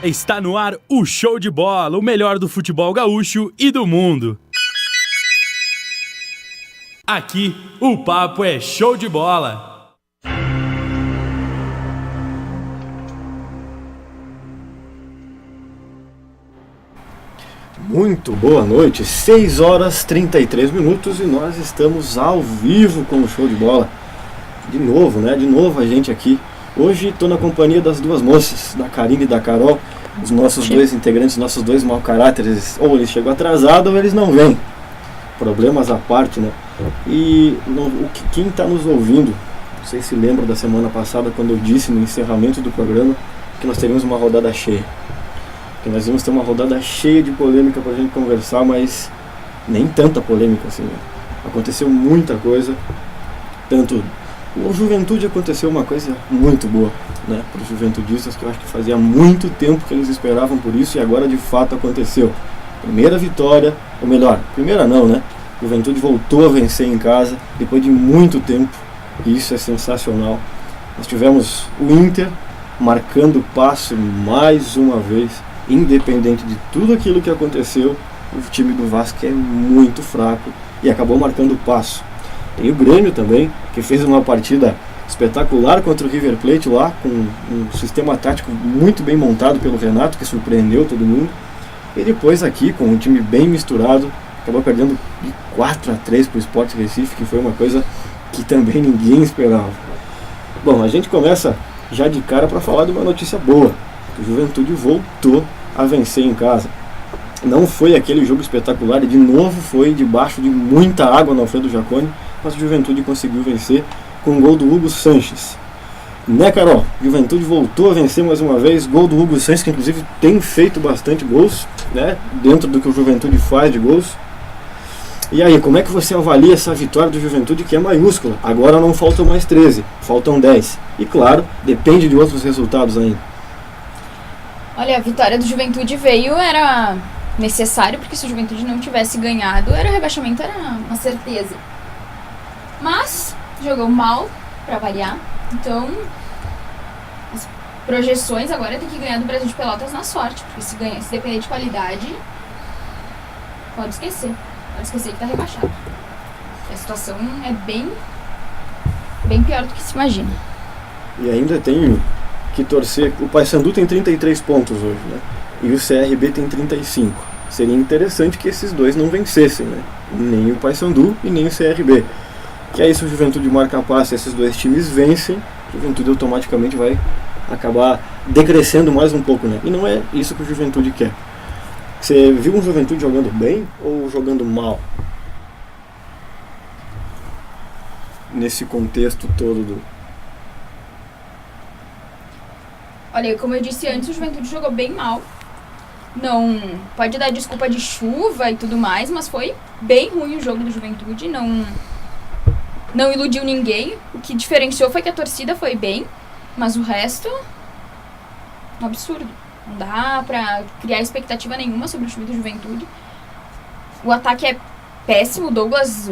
Está no ar o Show de Bola, o melhor do futebol gaúcho e do mundo. Aqui, o papo é show de bola. Muito boa noite, 6 horas 33 minutos e nós estamos ao vivo com o Show de Bola. De novo, né? De novo a gente aqui. Hoje estou na companhia das duas moças, da Karine e da Carol, os nossos dois integrantes, nossos dois mau caráteres. Ou eles chegam atrasados ou eles não vêm. Problemas à parte, né? E quem está nos ouvindo, não sei se lembra da semana passada quando eu disse no encerramento do programa que nós teríamos uma rodada cheia. Que nós íamos ter uma rodada cheia de polêmica para a gente conversar, mas nem tanta polêmica assim, né? Aconteceu muita coisa, tanto... O Juventude aconteceu uma coisa muito boa, né, para os juventudistas, que eu acho que fazia muito tempo que eles esperavam por isso e agora de fato aconteceu. Primeira vitória, ou melhor, primeira não, né? Juventude voltou a vencer em casa depois de muito tempo e isso é sensacional. Nós tivemos o Inter marcando passo mais uma vez, independente de tudo aquilo que aconteceu, o time do Vasco é muito fraco e acabou marcando passo. Tem o Grêmio também, que fez uma partida espetacular contra o River Plate lá, com um sistema tático muito bem montado pelo Renato, que surpreendeu todo mundo. E depois aqui, com um time bem misturado, acabou perdendo de 4-3 para o Sport Recife, que foi uma coisa que também ninguém esperava. Bom, a gente começa já de cara para falar de uma notícia boa. O Juventude voltou a vencer em casa. Não foi aquele jogo espetacular, e de novo foi debaixo de muita água no Alfredo Jaconi, mas o Juventude conseguiu vencer com um gol do Hugo Sanches. Né, Carol? Juventude voltou a vencer mais uma vez, gol do Hugo Sanches, que inclusive tem feito bastante gols, né, dentro do que o Juventude faz de gols. E aí, como é que você avalia essa vitória do Juventude, que é maiúscula? Agora não faltam mais 13, faltam 10. E claro, depende de outros resultados ainda. Olha, a vitória do Juventude era necessário, porque se o Juventude não tivesse ganhado, o rebaixamento era uma certeza. Mas jogou mal, pra variar. Então, as projeções agora tem que ganhar do Brasil de Pelotas na sorte, porque se depender de qualidade, pode esquecer que tá rebaixado. A situação é bem pior do que se imagina. E ainda tem que torcer. O Paysandu tem 33 pontos hoje, né? E o CRB tem 35. Seria interessante que esses dois não vencessem, né? Nem o Paysandu e nem o CRB. Que aí, se o Juventude marca passe, esses dois times vencem, o Juventude automaticamente vai acabar decrescendo mais um pouco, né? E não é isso que o Juventude quer. Você viu um Juventude jogando bem ou jogando mal? Nesse contexto todo do... Olha, como eu disse antes, o Juventude jogou bem mal. Não pode dar desculpa de chuva e tudo mais, mas foi bem ruim o jogo do Juventude, não iludiu ninguém. O que diferenciou foi que a torcida foi bem, mas o resto, um absurdo. Não dá pra criar expectativa nenhuma sobre o time do Juventude. O ataque é péssimo, o Douglas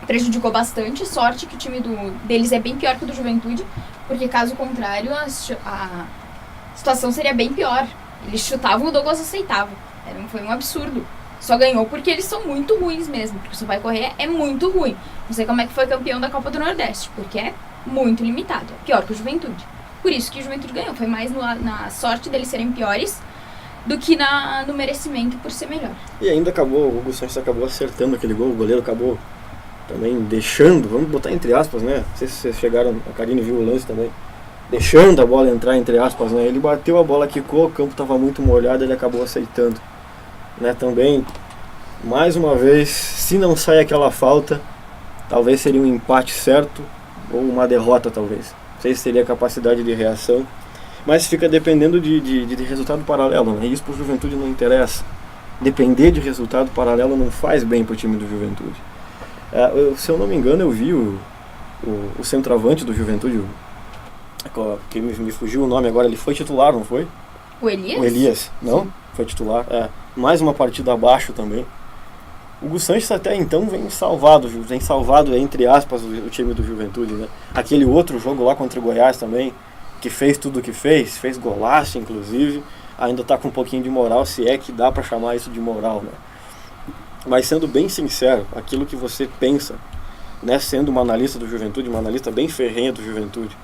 prejudicou bastante. Sorte que o time deles é bem pior que o do Juventude, porque caso contrário a situação seria bem pior. Eles chutavam, o Douglas aceitava. Foi um absurdo. Só ganhou porque eles são muito ruins mesmo, porque o Sampaio Corrêa é muito ruim. Não sei como é que foi campeão da Copa do Nordeste, porque é muito limitado, é pior que o Juventude. Por isso que o Juventude ganhou, foi mais na sorte deles serem piores do que no merecimento por ser melhor. E ainda o Hugo Sanches acabou acertando aquele gol, o goleiro acabou também deixando, vamos botar entre aspas, né? Não sei se vocês chegaram, a Karine viu o lance também, deixando a bola entrar entre aspas, né? Ele bateu a bola, quicou, o campo estava muito molhado, ele acabou aceitando. Né, também, mais uma vez, se não sai aquela falta, talvez seria um empate certo ou uma derrota talvez. Não sei se teria capacidade de reação, mas fica dependendo de resultado paralelo, né? E isso para o Juventude não interessa. Depender de resultado paralelo não faz bem para o time do Juventude. Se eu não me engano, eu vi o centroavante do Juventude, que me fugiu o nome agora, ele foi titular, não foi? O Elias? O Elias, não? Sim. Foi titular, mais uma partida abaixo também. O Hugo Sanches até então vem salvado entre aspas o time do Juventude, né? Aquele outro jogo lá contra o Goiás também, que fez tudo o que fez golaço inclusive, ainda está com um pouquinho de moral, se é que dá para chamar isso de moral, né? Mas sendo bem sincero, aquilo que você pensa, né, sendo uma analista do Juventude, uma analista bem ferrenha do Juventude,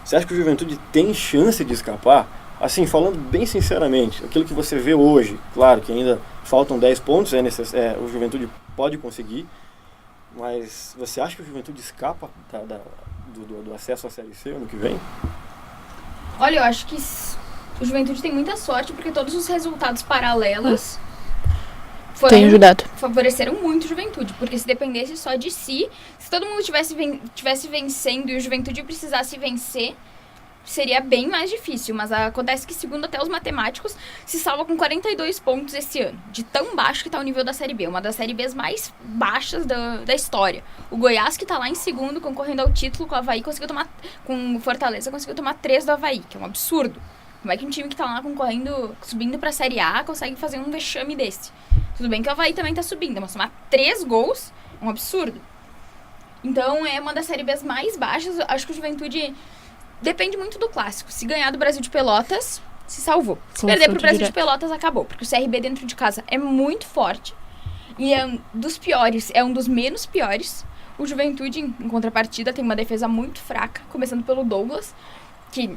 você acha que o Juventude tem chance de escapar? Assim, falando bem sinceramente, aquilo que você vê hoje, claro que ainda faltam 10 pontos, o Juventude pode conseguir, mas você acha que o Juventude escapa do acesso à Série C ano que vem? Olha, eu acho que o Juventude tem muita sorte, porque todos os resultados paralelos Tem ajudado. favoreceram muito o Juventude, porque se dependesse só de si, se todo mundo tivesse vencendo e o Juventude precisasse vencer, seria bem mais difícil. Mas acontece que, segundo até os matemáticos, se salva com 42 pontos esse ano, de tão baixo que está o nível da Série B, uma das Série Bs mais baixas da história. O Goiás, que está lá em segundo, concorrendo ao título com o Avaí, com o Fortaleza, conseguiu tomar 3 do Avaí, que é um absurdo. Como é que um time que está lá concorrendo, subindo para a Série A, consegue fazer um vexame desse? Tudo bem que o Avaí também tá subindo, mas tomar 3 gols é um absurdo. Então é uma das Série Bs mais baixas. Acho que o Juventude depende muito do clássico. Se ganhar do Brasil de Pelotas, se salvou. Se perder pro Brasil de Pelotas, acabou. Porque o CRB dentro de casa é muito forte. E é um dos piores, é um dos menos piores. O Juventude, em contrapartida, tem uma defesa muito fraca, começando pelo Douglas, que...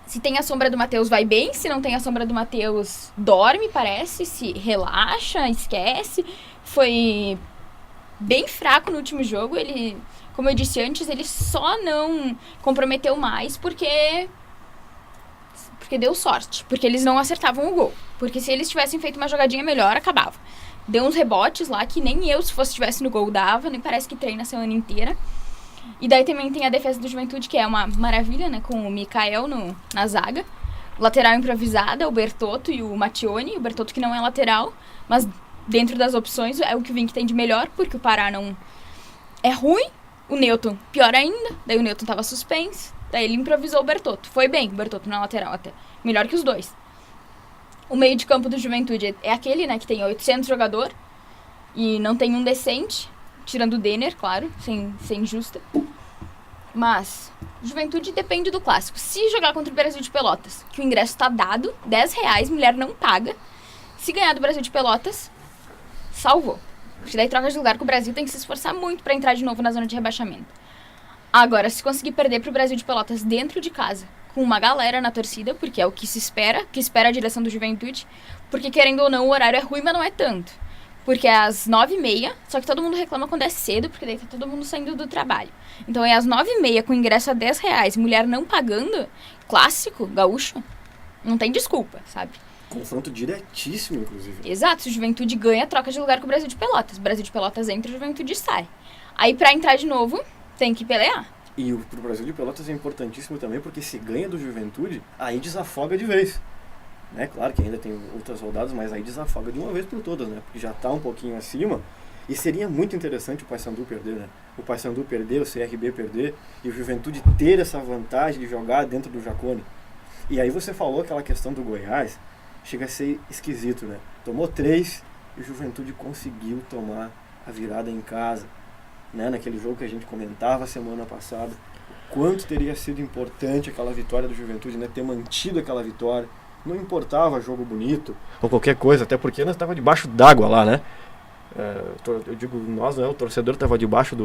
se tem a sombra do Matheus, vai bem. Se não tem a sombra do Matheus, dorme, parece. Se relaxa, esquece. Foi bem fraco no último jogo. Ele, como eu disse antes, ele só não comprometeu mais porque deu sorte. Porque eles não acertavam o gol. Porque se eles tivessem feito uma jogadinha melhor, acabava. Deu uns rebotes lá que nem eu, se estivesse no gol, dava. Nem parece que treina a semana inteira. E daí também tem a defesa do Juventude, que é uma maravilha, né? Com o Mikael na zaga. Lateral improvisada, o Bertotto e o Mattioni. O Bertotto que não é lateral, mas dentro das opções é o que o Vink tem de melhor, porque o Pará não é ruim. O Newton, pior ainda. Daí o Newton tava suspenso. Daí ele improvisou o Bertotto. Foi bem o Bertotto na lateral até. Melhor que os dois. O meio de campo do Juventude é aquele, né? Que tem 800 jogador e não tem um decente. Tirando o Denner, claro, sem justa. Mas Juventude depende do clássico. Se jogar contra o Brasil de Pelotas, que o ingresso tá dado, R$10, mulher não paga. Se ganhar do Brasil de Pelotas, salvou. Porque daí troca de lugar com o Brasil, tem que se esforçar muito pra entrar de novo na zona de rebaixamento. Agora, se conseguir perder pro Brasil de Pelotas dentro de casa, com uma galera na torcida, porque é o que se espera, que espera a direção do Juventude, porque querendo ou não, o horário é ruim, mas não é tanto. Porque é às 9h30, só que todo mundo reclama quando é cedo, porque daí tá todo mundo saindo do trabalho. Então é às 9h30, com ingresso a R$10, mulher não pagando, clássico, gaúcho, não tem desculpa, sabe? Confronto diretíssimo, inclusive. Exato, se o Juventude ganha, troca de lugar com o Brasil de Pelotas. O Brasil de Pelotas entra, o Juventude sai. Aí pra entrar de novo, tem que pelear. E pro Brasil de Pelotas é importantíssimo também, porque se ganha do Juventude, aí desafoga de vez. Né? Claro que ainda tem outras rodadas, mas aí desafoga de uma vez por todas, né? Porque já está um pouquinho acima. E seria muito interessante o Paysandu perder, né? O Paysandu perder, o CRB perder, e o Juventude ter essa vantagem de jogar dentro do Jacone. E aí você falou aquela questão do Goiás, chega a ser esquisito, né? Tomou 3 e o Juventude conseguiu tomar a virada em casa, né? Naquele jogo que a gente comentava semana passada. O quanto teria sido importante aquela vitória do Juventude, né? Ter mantido aquela vitória. Não importava jogo bonito ou qualquer coisa, até porque nós estava debaixo d'água lá, né? Eu digo nós, né? O torcedor estava debaixo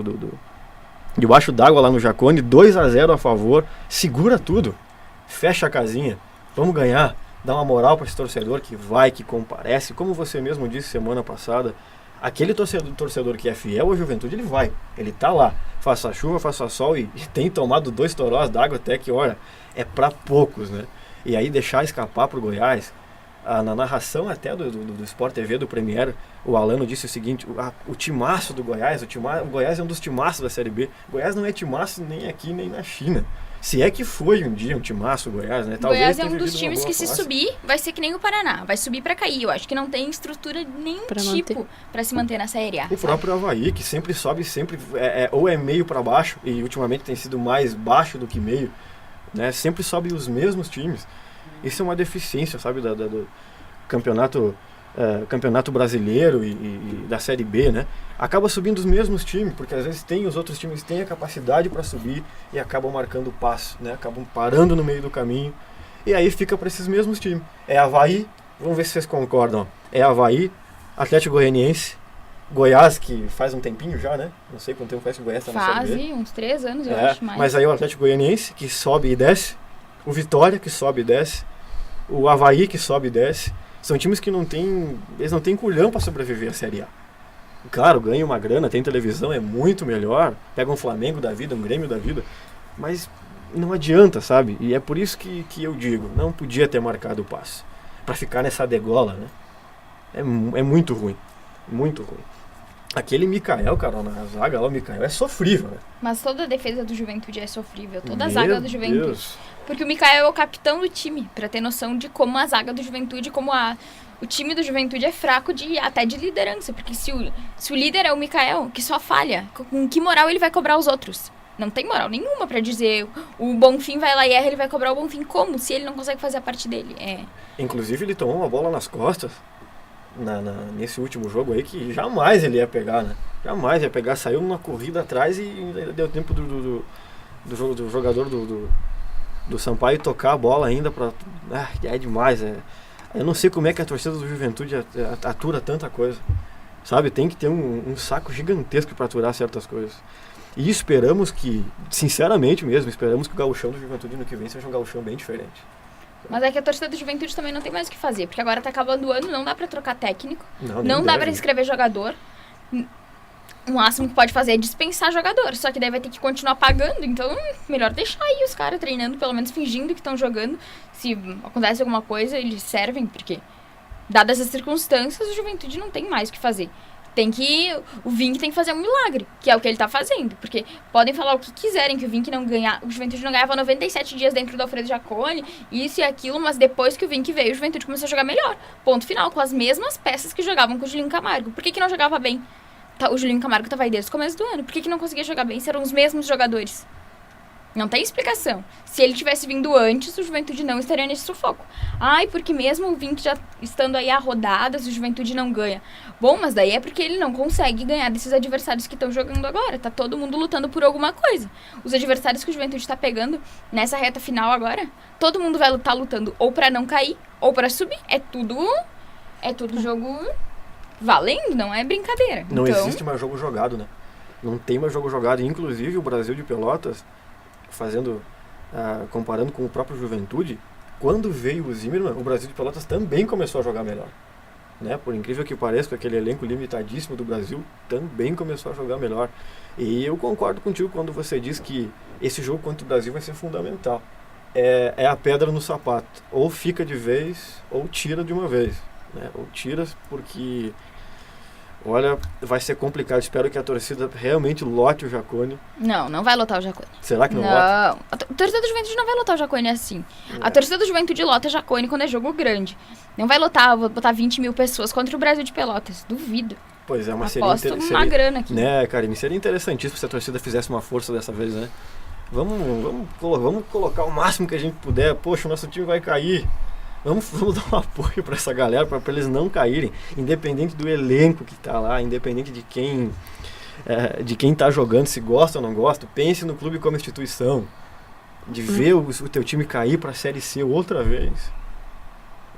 debaixo d'água lá no Jacone, 2-0 a favor, segura tudo, fecha a casinha, vamos ganhar, dá uma moral para esse torcedor que vai, que comparece, como você mesmo disse semana passada, aquele torcedor que é fiel à Juventude, ele tá lá, faça chuva, faça sol e tem tomado 2 torós d'água até que, olha, é para poucos, né? E aí deixar escapar pro Goiás, na narração até do Sport TV, do Premier, o Alano disse o seguinte, o timaço do Goiás, o Goiás é um dos timaços da Série B. O Goiás não é timaço nem aqui, nem na China. Se é que foi um dia um timaço o Goiás, né? O Goiás é um dos times que se subir, vai ser que nem o Paraná, vai subir pra cair. Eu acho que não tem estrutura de nenhum tipo pra se manter na Série A. O próprio Avaí, que sempre sobe, sempre ou é meio pra baixo, e ultimamente tem sido mais baixo do que meio, né? Sempre sobe os mesmos times. Isso é uma deficiência, sabe, do campeonato Campeonato Brasileiro e da Série B, né? Acaba subindo os mesmos times, porque às vezes os outros times têm a capacidade para subir e acabam marcando o passo, né? Acabam parando no meio do caminho e aí fica para esses mesmos times. É Avaí, vamos ver se vocês concordam. É Avaí, Atlético Goianiense, Goiás, que faz um tempinho já, né? Não sei quanto tempo faz que o Goiás está na Série B. Faz uns 3 anos, eu acho mais. Mas aí o Atlético Goianiense, que sobe e desce, o Vitória, que sobe e desce, o Avaí, que sobe e desce. São times que não têm culhão para sobreviver à Série A. Claro, ganha uma grana, tem televisão, é muito melhor. Pega um Flamengo da vida, um Grêmio da vida. Mas não adianta, sabe? E é por isso que eu digo, não podia ter marcado o passe. Para ficar nessa degola, né? É muito ruim. Muito ruim. Aquele Mikael, cara, na zaga lá, o Mikael é sofrível, né? Mas toda a defesa do Juventude é sofrível. Toda a Meu zaga do Juventude. Deus. Porque o Mikael é o capitão do time, pra ter noção de como a zaga do Juventude, o time do Juventude é fraco até de liderança. Porque se o líder é o Mikael, que só falha, com que moral ele vai cobrar os outros? Não tem moral nenhuma pra dizer o Bonfim vai lá e erra, ele vai cobrar o Bonfim como? Se ele não consegue fazer a parte dele. Inclusive ele tomou uma bola nas costas nesse último jogo aí que jamais ele ia pegar, né? Jamais ia pegar, saiu numa corrida atrás e deu tempo do jogador do Sampaio tocar a bola ainda pra... é demais, eu não sei como é que a torcida do Juventude atura tanta coisa, sabe? Tem que ter um saco gigantesco para aturar certas coisas. E esperamos que, sinceramente mesmo, esperamos que o gauchão do Juventude no que vem seja um gauchão bem diferente. Mas é que a torcida do Juventude também não tem mais o que fazer, porque agora tá acabando o ano, não dá pra trocar técnico, não dá pra inscrever jogador. O máximo que pode fazer é dispensar jogador, só que daí vai ter que continuar pagando, então melhor deixar aí os caras treinando, pelo menos fingindo que estão jogando. Se acontece alguma coisa, eles servem, porque dadas as circunstâncias, o Juventude não tem mais o que fazer. O Vink tem que fazer um milagre, que é o que ele tá fazendo. Porque podem falar o que quiserem, que o Vink não ganha. O Juventude não ganhava 97 dias dentro do Alfredo Jaconi, isso e aquilo, mas depois que o Vink veio, o Juventude começou a jogar melhor. Ponto final, com as mesmas peças que jogavam com o Julinho Camargo. Por que não jogava bem? O Julinho Camargo tava aí desde o começo do ano. Por que não conseguia jogar bem se eram os mesmos jogadores? Não tem explicação. Se ele tivesse vindo antes, o Juventude não estaria nesse sufoco. Porque mesmo o Vink já estando aí a rodadas, o Juventude não ganha. Bom, mas daí é porque ele não consegue ganhar desses adversários que estão jogando agora. Tá todo mundo lutando por alguma coisa. Os adversários que o Juventude tá pegando nessa reta final agora, todo mundo vai estar lutando ou pra não cair, ou pra subir. É tudo jogo valendo, não é brincadeira. Não existe mais jogo jogado, né? Não tem mais jogo jogado. Inclusive o Brasil de Pelotas, comparando com o próprio Juventude, quando veio o Zimmermann, o Brasil de Pelotas também começou a jogar melhor, né? Por incrível que pareça, aquele elenco limitadíssimo do Brasil também começou a jogar melhor. E eu concordo contigo quando você diz que esse jogo contra o Brasil vai ser fundamental. É a pedra no sapato, ou fica de vez ou tira de uma vez, né? Ou tira porque olha, vai ser complicado. Espero que a torcida realmente lote o Jaconi. Não vai lotar o Jaconi. Será que não lota? Não, a torcida do Juventude não vai lotar o Jaconi assim. A torcida do Juventude lota Jaconi quando é jogo grande. Não vai lotar, vou botar 20 mil pessoas contra o Brasil de Pelotas. Duvido. Pois é, mas aposto uma grana aqui. Né, Karine, seria interessantíssimo se a torcida fizesse uma força dessa vez, né? Vamos colocar o máximo que a gente puder. Poxa, o nosso time vai cair. Vamos dar um apoio para essa galera, para eles não caírem, independente do elenco que está lá, independente de quem está jogando, se gosta ou não gosta. Pense no clube como instituição, de ver o teu time cair para a Série C outra vez.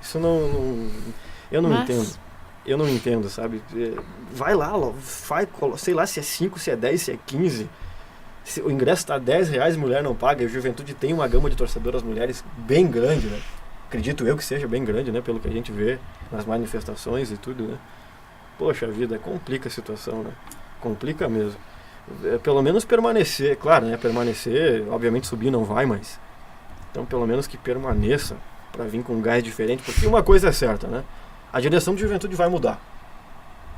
Isso eu não entendo. Eu não entendo, sabe? Vai lá, sei lá se é 5, se é 10, se é 15. Se o ingresso está R$10, mulher não paga, e o Juventude tem uma gama de torcedoras mulheres bem grande, né? Acredito eu que seja bem grande, né? Pelo que a gente vê nas manifestações e tudo, né? Poxa vida, complica a situação, né? Complica mesmo. Pelo menos permanecer, claro, né? Permanecer, obviamente subir não vai, mas... Então pelo menos que permaneça para vir com um gás diferente, porque uma coisa é certa, né? A direção de Juventude vai mudar.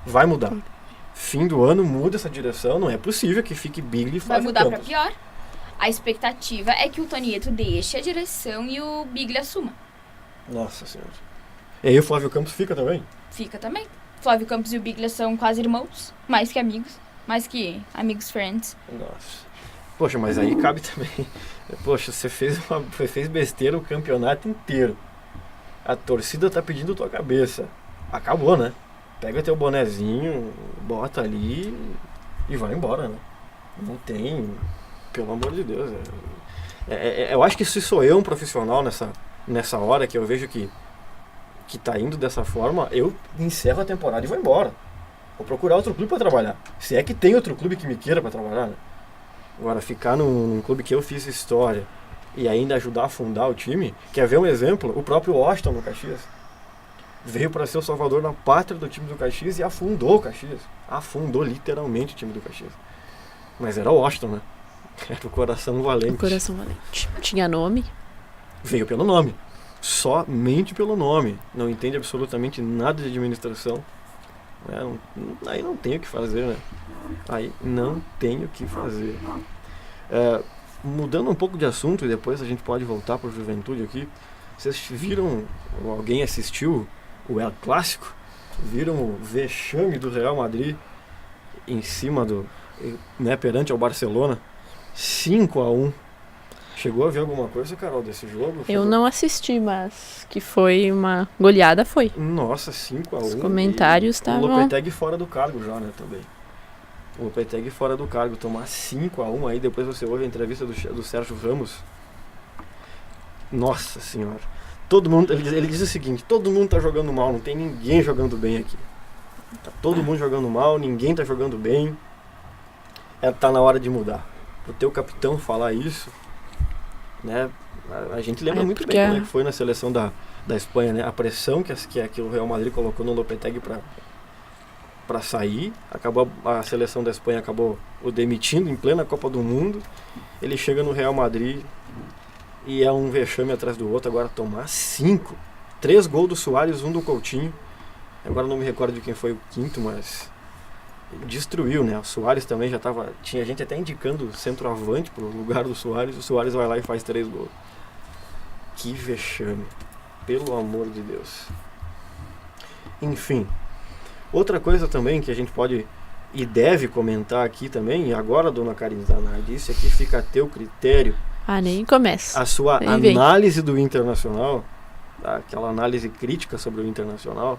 Vai mudar. Fim do ano muda essa direção, não é possível que fique Bigli e Flávio Vai mudar Campos. para pior. A expectativa é que o Tonieto deixe a direção e o Bigli assuma. Nossa Senhora. E aí o Flávio Campos fica também? Fica também. Flávio Campos e o Biglia são quase irmãos, mais que amigos friends. Nossa. Poxa, mas aí cabe também. Poxa, você fez besteira o campeonato inteiro. A torcida tá pedindo tua cabeça. acabou, né? Pega teu bonezinho, bota ali e vai embora, né? Não tem, pelo amor de Deus. Eu acho que se sou eu um profissional nessa hora que eu vejo que tá indo dessa forma, eu encerro a temporada e vou embora. Vou procurar outro clube para trabalhar. Se é que tem outro clube que me queira para trabalhar, né? Agora, ficar num clube que eu fiz história e ainda ajudar a fundar o time, quer ver um exemplo? O próprio Washington no Caxias. Veio para ser o salvador na pátria do time do Caxias e afundou o Caxias. Afundou literalmente o time do Caxias. Mas era o Washington, né? Era o Coração Valente. O Coração Valente. Tinha nome. Veio pelo nome. Somente pelo nome. Não entende absolutamente nada de administração. Aí não tem o que fazer, né? Aí não tem o que fazer. Mudando um pouco de assunto, e depois a gente pode voltar para o Juventude aqui. Vocês viram, alguém assistiu o El Clássico? Viram o vexame do Real Madrid em cima perante ao Barcelona? 5-1. Chegou a ver alguma coisa, Carol, desse jogo? Eu não assisti, mas que foi uma goleada, foi. Nossa, 5-1. Os comentários estavam... O Lopetegui fora do cargo já, né, também. O Lopetegui fora do cargo, tomar 5-1 aí, depois você ouve a entrevista do Sérgio Ramos. Nossa senhora. Todo mundo, ele diz o seguinte: todo mundo tá jogando mal, não tem ninguém jogando bem aqui. Tá todo mundo jogando mal, ninguém tá jogando bem. Tá na hora de mudar. O teu capitão falar isso, né? A gente lembra muito bem como é que foi na seleção da Espanha, né? A pressão que o Real Madrid colocou no Lopetegui para sair. A seleção da Espanha acabou o demitindo em plena Copa do Mundo. Ele chega no Real Madrid e é um vexame atrás do outro. Agora tomar 5. 3 gols do Suárez, 1 do Coutinho. Agora não me recordo de quem foi o quinto, mas destruiu, né? O Suárez também tinha gente até indicando centroavante pro lugar do Suárez. O Suárez vai lá e faz 3 gols. Que vexame. Pelo amor de Deus. Enfim. Outra coisa também que a gente pode e deve comentar aqui também, e agora, dona Karine Zanardi, isso aqui fica a teu critério. Nem começa. A sua análise do Internacional, aquela análise crítica sobre o Internacional,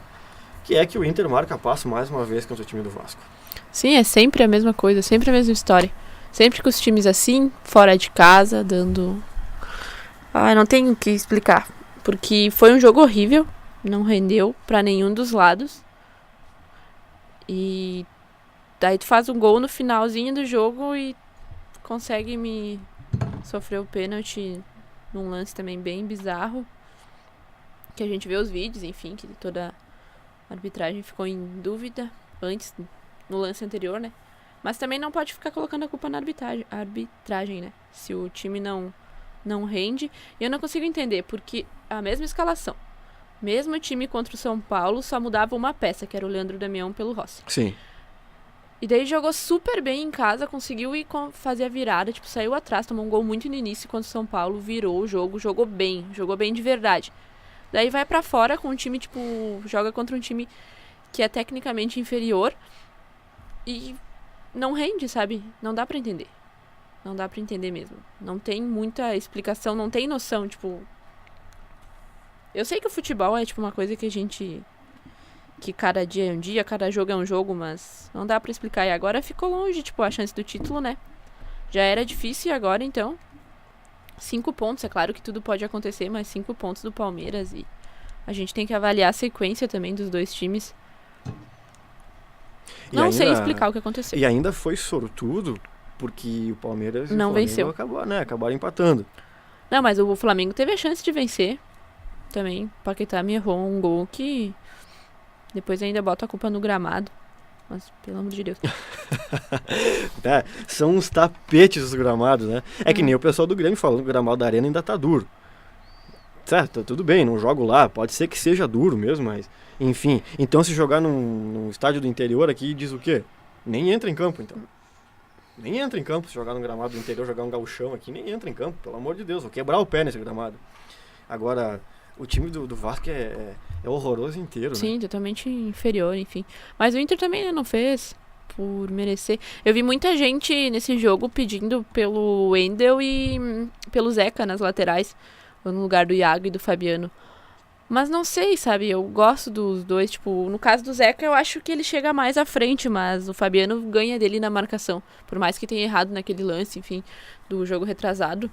que é que o Inter marca passo mais uma vez contra o time do Vasco. Sim, é sempre a mesma coisa, sempre a mesma história. Sempre com os times assim, fora de casa, dando... não tenho o que explicar. Porque foi um jogo horrível, não rendeu pra nenhum dos lados. E daí tu faz um gol no finalzinho do jogo e consegue me sofrer o pênalti num lance também bem bizarro. Que a gente vê os vídeos, enfim, que toda a arbitragem ficou em dúvida antes, no lance anterior, né? Mas também não pode ficar colocando a culpa na arbitragem, né? Se o time não rende. E eu não consigo entender, porque a mesma escalação, mesmo time contra o São Paulo, só mudava uma peça, que era o Leandro Damião pelo Rossi. Sim. E daí jogou super bem em casa, conseguiu ir fazer a virada, saiu atrás, tomou um gol muito no início contra o São Paulo, virou o jogo, jogou bem de verdade. Daí vai pra fora com um time, joga contra um time que é tecnicamente inferior e não rende, sabe? Não dá pra entender. Não dá pra entender mesmo. Não tem muita explicação, não tem noção, Eu sei que o futebol é, uma coisa que a gente... Que cada dia é um dia, cada jogo é um jogo, mas não dá pra explicar. E agora ficou longe, a chance do título, né? Já era difícil e agora, então... 5 pontos, é claro que tudo pode acontecer, mas 5 pontos do Palmeiras e a gente tem que avaliar a sequência também dos dois times. Não sei explicar o que aconteceu. E ainda foi sortudo, porque o Palmeiras não e o Flamengo venceu. Acabaram empatando. Não, mas o Flamengo teve a chance de vencer. Também, Paquetá me errou um gol que depois ainda bota a culpa no gramado. Mas, pelo amor de Deus. São uns tapetes os gramados, né? É que nem o pessoal do Grêmio falando que o gramado da Arena ainda tá duro. Certo, tudo bem, não jogo lá. Pode ser que seja duro mesmo, mas... Enfim, então se jogar num estádio do interior aqui, diz o quê? Nem entra em campo, então. Nem entra em campo se jogar num gramado do interior, jogar um gauchão aqui, nem entra em campo, pelo amor de Deus. Vou quebrar o pé nesse gramado. Agora... O time do Vasco é horroroso inteiro, Sim, né? Totalmente inferior, enfim. Mas o Inter também não fez por merecer. Eu vi muita gente nesse jogo pedindo pelo Wendel e pelo Zeca nas laterais, no lugar do Iago e do Fabiano. Mas não sei, sabe? Eu gosto dos dois. Tipo, no caso do Zeca, eu acho que ele chega mais à frente, mas o Fabiano ganha dele na marcação. Por mais que tenha errado naquele lance, enfim, do jogo retrasado.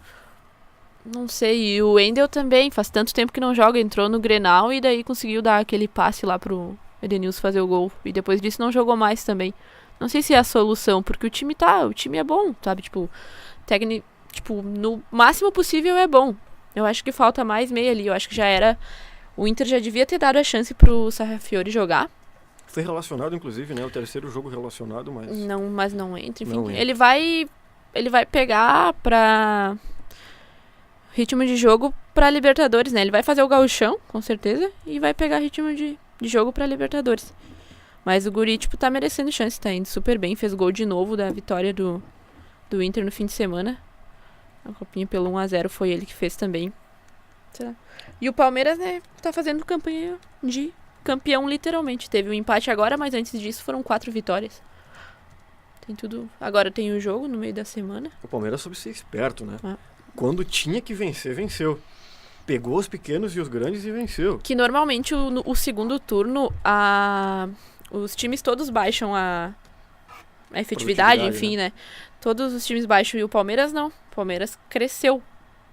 Não sei. E o Wendel também, faz tanto tempo que não joga. Entrou no Grenal e daí conseguiu dar aquele passe lá pro Edenilson fazer o gol. E depois disso não jogou mais também. Não sei se é a solução, porque o time é bom, sabe? Tipo, no máximo possível é bom. Eu acho que falta mais meia ali. Eu acho que já era... O Inter já devia ter dado a chance pro Sarrafiori jogar. Foi relacionado, inclusive, né? O terceiro jogo relacionado, mas... Mas não entra, enfim. Não entra. Ele vai pegar pra... ritmo de jogo pra Libertadores, né? Ele vai fazer o gauchão, com certeza, e vai pegar ritmo de jogo pra Libertadores. Mas o guri, tipo, tá merecendo chance, tá indo super bem. Fez gol de novo da vitória do Inter no fim de semana. A copinha pelo 1-0 foi ele que fez também. Sei lá. E o Palmeiras, né, tá fazendo campanha de campeão, literalmente. Teve um empate agora, mas antes disso foram 4 vitórias. Tem tudo. Agora tem o jogo no meio da semana. O Palmeiras soube ser esperto, né? Ah. Quando tinha que vencer, venceu. Pegou os pequenos e os grandes e venceu. Que normalmente o segundo turno, os times todos baixam a efetividade, enfim, né? Todos os times baixam e o Palmeiras não. O Palmeiras cresceu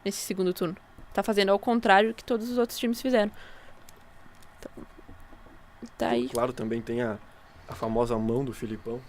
nesse segundo turno. Tá fazendo ao contrário do que todos os outros times fizeram. Então, tá aí. Claro, também tem a famosa mão do Filipão.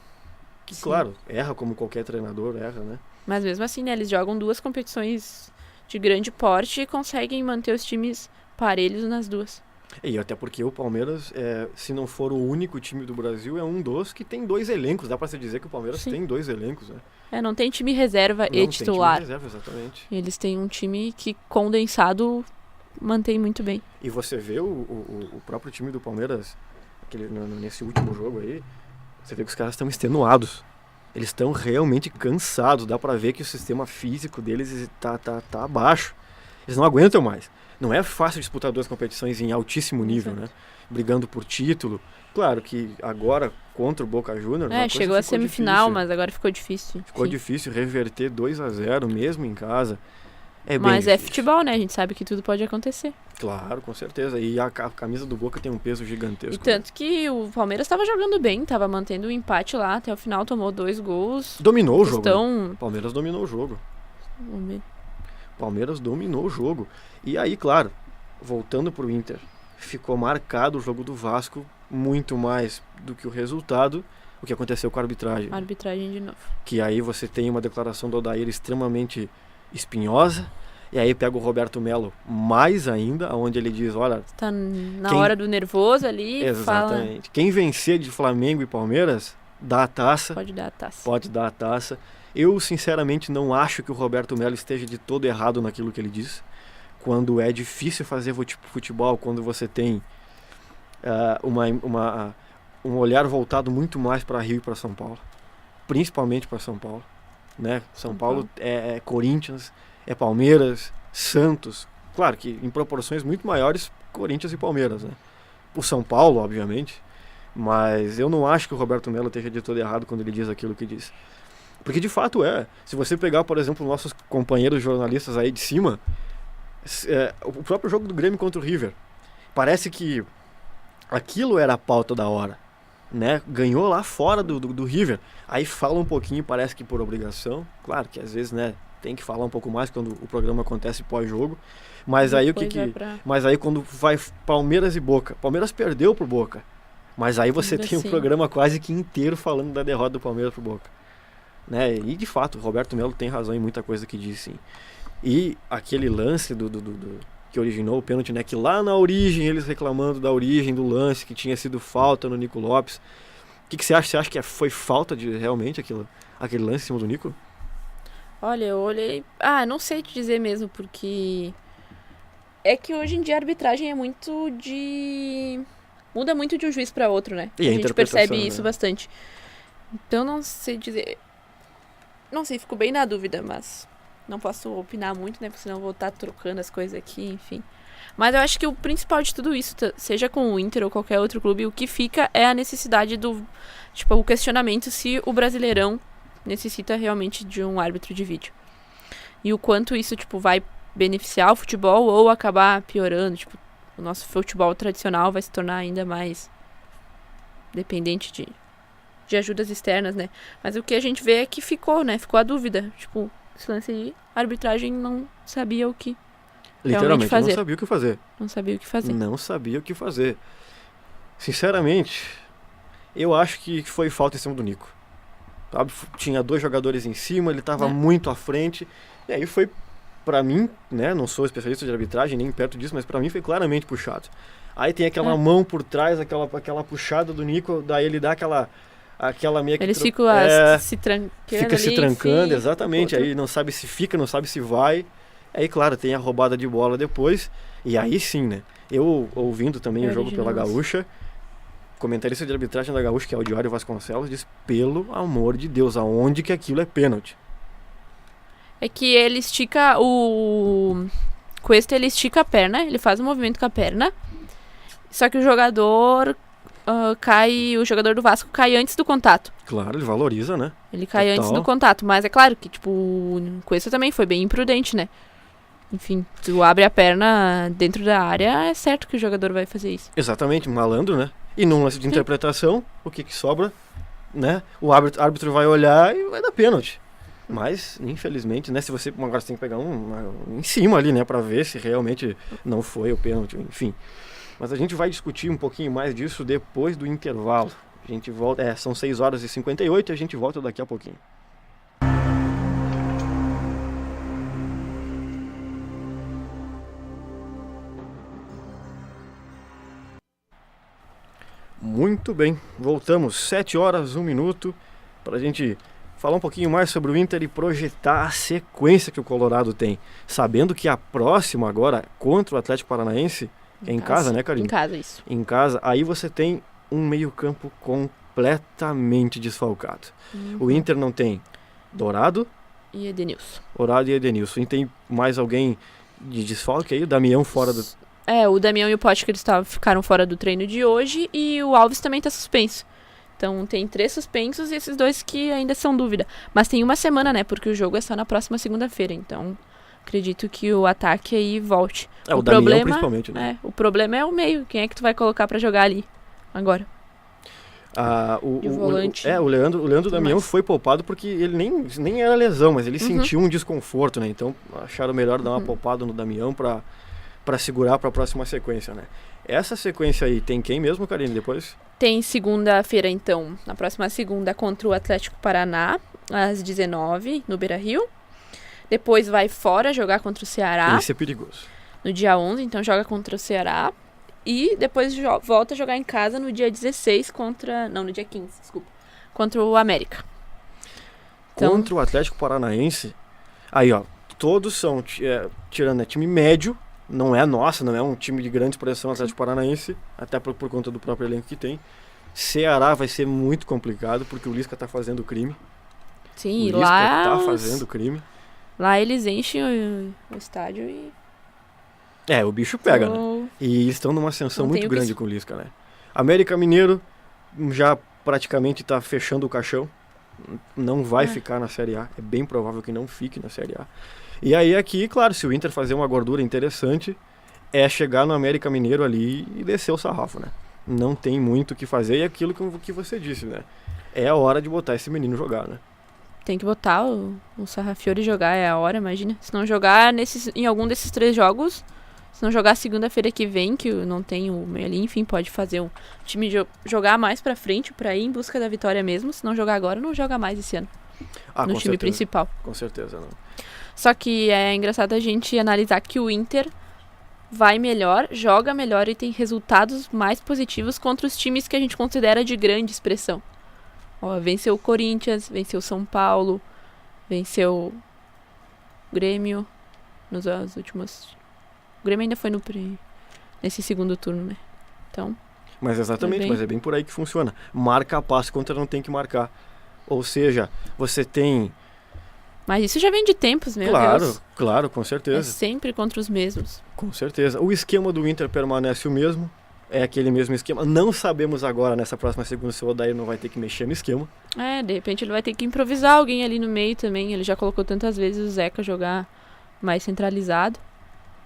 Que, claro, erra como qualquer treinador, erra, né? Mas mesmo assim, né? Eles jogam 2 competições de grande porte e conseguem manter os times parelhos nas 2. E até porque o Palmeiras, se não for o único time do Brasil, é um dos que tem 2 elencos. Dá pra se dizer que o Palmeiras tem 2 elencos, né? Não tem time reserva e titular. Não tem time reserva, exatamente. Eles têm um time que, condensado, mantém muito bem. E você vê o próprio time do Palmeiras, nesse último jogo aí, você vê que os caras estão extenuados. Eles estão realmente cansados. Dá pra ver que o sistema físico deles tá abaixo. Eles não aguentam mais. Não é fácil disputar 2 competições em altíssimo nível, né? Brigando por título. Claro que agora, contra o Boca Juniors... chegou a semifinal, mas agora ficou difícil. Ficou difícil reverter 2-0, mesmo em casa. Mas é futebol, né? A gente sabe que tudo pode acontecer. Claro, com certeza. E a camisa do Boca tem um peso gigantesco. E tanto que o Palmeiras estava jogando bem, estava mantendo o empate lá até o final, tomou 2 gols. Dominou o jogo. Né? O Palmeiras dominou o jogo. Palmeiras dominou o jogo. E aí, claro, voltando pro Inter, ficou marcado o jogo do Vasco muito mais do que o resultado, o que aconteceu com a arbitragem. A arbitragem de novo. Que aí você tem uma declaração do Odair extremamente espinhosa, e aí pega o Roberto Melo mais ainda, onde ele diz, olha... Tá na hora do nervoso ali. Exatamente. Quem vencer de Flamengo e Palmeiras, dá a taça. Pode dar a taça. Pode dar a taça. Eu, sinceramente, não acho que o Roberto Melo esteja de todo errado naquilo que ele diz. Quando é difícil fazer futebol, quando você tem um olhar voltado muito mais para Rio e para São Paulo. Principalmente para São Paulo. Né? São Paulo é Corinthians, é Palmeiras, Santos. Claro que em proporções muito maiores, Corinthians e Palmeiras. Né? O São Paulo, obviamente. Mas eu não acho que o Roberto Melo esteja de todo errado quando ele diz aquilo que diz. Porque de fato é. Se você pegar, por exemplo, nossos companheiros jornalistas aí de cima, o próprio jogo do Grêmio contra o River, parece que aquilo era a pauta da hora, né? Ganhou lá fora do River. Aí fala um pouquinho, parece que por obrigação. Claro que às vezes, né, tem que falar um pouco mais quando o programa acontece pós-jogo. Mas aí mas aí quando vai Palmeiras e Boca, Palmeiras perdeu pro Boca. Mas aí você tem um programa quase que inteiro falando da derrota do Palmeiras pro Boca. Né? E de fato, o Roberto Melo tem razão em muita coisa que diz, sim. E aquele lance que originou o pênalti, né? Que lá na origem, eles reclamando da origem do lance, que tinha sido falta no Nico Lopes. O que você acha? Você acha que foi falta de realmente aquele lance em cima do Nico? Olha, eu olhei... não sei te dizer mesmo, porque... É que hoje em dia a arbitragem é muito de... Muda muito de um juiz para outro, né? E a gente percebe né? isso bastante. Então não sei dizer... Não sei, fico bem na dúvida, mas não posso opinar muito, né? Porque senão eu vou estar trocando as coisas aqui, enfim. Mas eu acho que o principal de tudo isso, seja com o Inter ou qualquer outro clube, o que fica é a necessidade o questionamento se o Brasileirão necessita realmente de um árbitro de vídeo. E o quanto isso, vai beneficiar o futebol ou acabar piorando, o nosso futebol tradicional vai se tornar ainda mais dependente de ajudas externas, né? Mas o que a gente vê é que ficou a dúvida. Tipo, esse lance aí, a arbitragem não sabia o que Literalmente, fazer. não sabia o que fazer. Não sabia o que fazer. Não sabia o que fazer. Sinceramente, eu acho que foi falta em cima do Nico. Sabe? Tinha 2 jogadores em cima, ele estava muito à frente. E aí foi, pra mim, né? Não sou especialista de arbitragem, nem perto disso, mas pra mim foi claramente puxado. Aí tem aquela mão por trás, aquela puxada do Nico, daí ele dá aquela meio que... Eles ficam se trancando Fica se ali, trancando, enfim, exatamente. Aí não sabe se fica, não sabe se vai. Aí, claro, tem a roubada de bola depois. E aí sim, né? Eu, ouvindo também o jogo pela Gaúcha, comentarista de arbitragem da Gaúcha, que é o Diário Vasconcelos, diz, pelo amor de Deus, aonde que aquilo é pênalti? É que ele estica o Cuesta, ele estica a perna, ele faz um movimento com a perna. Só que o jogador o jogador do Vasco cai antes do contato. Claro, ele valoriza, né? Ele cai Total. antes do contato, mas é claro que, tipo, o Cuesta também foi bem imprudente, né? Enfim, tu abre a perna dentro da área, é certo que o jogador vai fazer isso. Exatamente, malandro, né? E num lance de interpretação, o que sobra, né? O árbitro vai olhar e vai dar pênalti. Mas, infelizmente, né? Se você agora você tem que pegar em cima ali, né? Pra ver se realmente não foi o pênalti, enfim. Mas a gente vai discutir um pouquinho mais disso depois do intervalo. A gente volta, são 6h58 e a gente volta daqui a pouquinho. Muito bem, voltamos 7h01 para a gente falar um pouquinho mais sobre o Inter e projetar a sequência que o Colorado tem. Sabendo que a próxima agora, contra o Atlético Paranaense, é em casa, né, Karine? Em casa, isso. Em casa, aí você tem um meio-campo completamente desfalcado. O Inter não tem Dourado e Edenilson. Dourado e Edenilson. E tem mais alguém de desfalque aí? O Damião fora do... O Damião e o Potker ficaram fora do treino de hoje e o Alves também tá suspenso. Então tem 3 suspensos e esses 2 que ainda são dúvida. Mas tem uma semana, né? Porque o jogo é só na próxima segunda-feira. Então acredito que o ataque aí volte. O Damião principalmente, né? O problema é o meio. Quem é que tu vai colocar pra jogar ali agora? O volante. O Leandro Damião foi poupado porque ele nem era lesão, mas ele sentiu um desconforto, né? Então acharam melhor dar uma poupada no Damião para segurar para a próxima sequência, né? Essa sequência aí tem quem mesmo, Karine, depois? Tem segunda-feira, então, na próxima segunda, contra o Atlético Paraná, às 19h, no Beira-Rio. Depois vai fora jogar contra o Ceará. Esse é perigoso. No dia 11, então joga contra o Ceará. E depois volta a jogar em casa no dia 16 no dia 15, desculpa. Contra o América. Então, contra o Atlético Paranaense, aí ó, todos são, tirando time médio, não é um time de grande expressão Atlético Paranaense, até por conta do próprio elenco que tem. Ceará vai ser muito complicado, porque o Lisca tá fazendo crime. Sim, o Lisca tá fazendo crime. Lá eles enchem o estádio e... o bicho pega, né? E eles estão numa ascensão muito grande com o Lisca, né? América Mineiro já praticamente tá fechando o caixão. Não vai ficar na Série A. É bem provável que não fique na Série A. E aí aqui, claro, se o Inter fazer uma gordura interessante, é chegar no América Mineiro ali e descer o sarrafo, né? Não tem muito o que fazer, e aquilo que você disse, né? É a hora de botar esse menino jogar, né? Tem que botar o Sarrafiori jogar, é a hora, imagina. Se não jogar em algum desses 3 jogos, se não jogar segunda-feira que vem, que não tem o meio ali, enfim, pode fazer um time jogar mais pra frente, pra ir em busca da vitória mesmo. Se não jogar agora, não joga mais esse ano. No time principal. Com certeza, não. Só que é engraçado a gente analisar que o Inter vai melhor, joga melhor e tem resultados mais positivos contra os times que a gente considera de grande expressão. Venceu o Corinthians, venceu o São Paulo, venceu o Grêmio nos últimos... O Grêmio ainda foi nesse segundo turno, né? Então... Mas exatamente, mas é bem por aí que funciona. Marca a passe contra não tem que marcar. Ou seja, você tem... Mas isso já vem de tempos, meu Deus. Claro, com certeza. É sempre contra os mesmos. Com certeza. O esquema do Inter permanece o mesmo. É aquele mesmo esquema. Não sabemos agora, nessa próxima segunda, se o Odair não vai ter que mexer no esquema. De repente ele vai ter que improvisar alguém ali no meio também. Ele já colocou tantas vezes o Zeca jogar mais centralizado.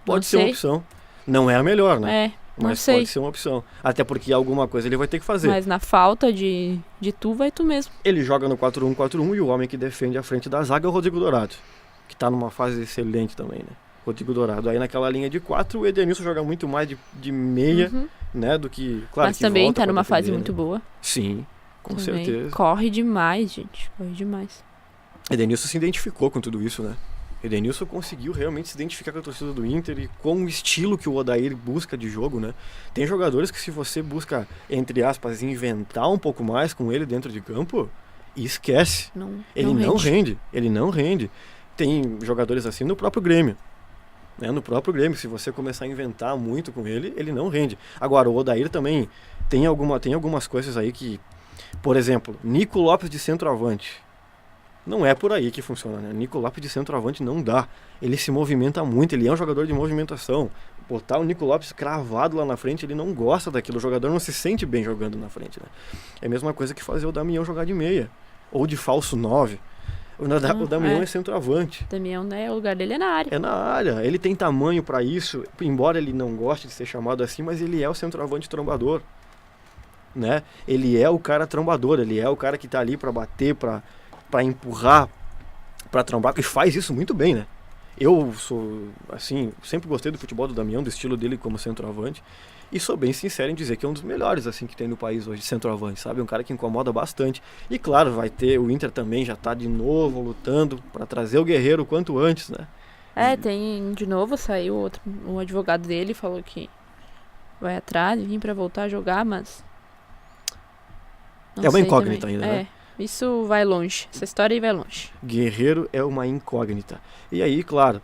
Pode ser uma opção. Não é a melhor, né? Mas sei. pode ser uma opção. Até porque alguma coisa ele vai ter que fazer. Mas na falta de tu, vai tu mesmo. Ele joga no 4-1-4-1 e o homem que defende a frente da zaga é o Rodrigo Dourado, que tá numa fase excelente também, né? Rodrigo Dourado. Aí naquela linha de 4, o Edenilson joga muito mais de meia, né? Do que. Claro, Mas que também volta tá pra numa fase defender, muito né? boa. Sim, com Também. certeza. Corre demais, gente. Corre demais. Edenilson se identificou com tudo isso, né? Edenilson conseguiu realmente se identificar com a torcida do Inter e com o estilo que o Odair busca de jogo, né? Tem jogadores que se você busca, entre aspas, inventar um pouco mais com ele dentro de campo, esquece. Ele não rende. Ele não rende. Tem jogadores assim no próprio Grêmio. Né? No próprio Grêmio, se você começar a inventar muito com ele, ele não rende. Agora, o Odair também tem algumas coisas aí que... Por exemplo, Nico Lopes de centroavante. Não é por aí que funciona, né? Nico Lopes de centroavante não dá. Ele se movimenta muito, ele é um jogador de movimentação. Botar o Nico Lopes cravado lá na frente, ele não gosta daquilo. O jogador não se sente bem jogando na frente, né? É a mesma coisa que fazer o Damião jogar de meia. Ou de falso 9. O Damião é centroavante. O Damião, né? O lugar dele é na área. É na área. Ele tem tamanho para isso. Embora ele não goste de ser chamado assim, mas ele é o centroavante trombador. Né? Ele é o cara trombador. Ele é o cara que tá ali para bater, para empurrar, para trombar, e faz isso muito bem, né? Eu sou, assim, sempre gostei do futebol do Damião, do estilo dele como centroavante, e sou bem sincero em dizer que é um dos melhores, assim, que tem no país hoje, centroavante, sabe? Um cara que incomoda bastante. E claro, vai ter, o Inter também já tá de novo lutando para trazer o Guerreiro o quanto antes, né? Tem, de novo, saiu o advogado dele, falou que vai atrás, vir para voltar a jogar, mas... É uma incógnita ainda, né? Isso vai longe. Essa história aí vai longe. Guerreiro é uma incógnita. E aí, claro,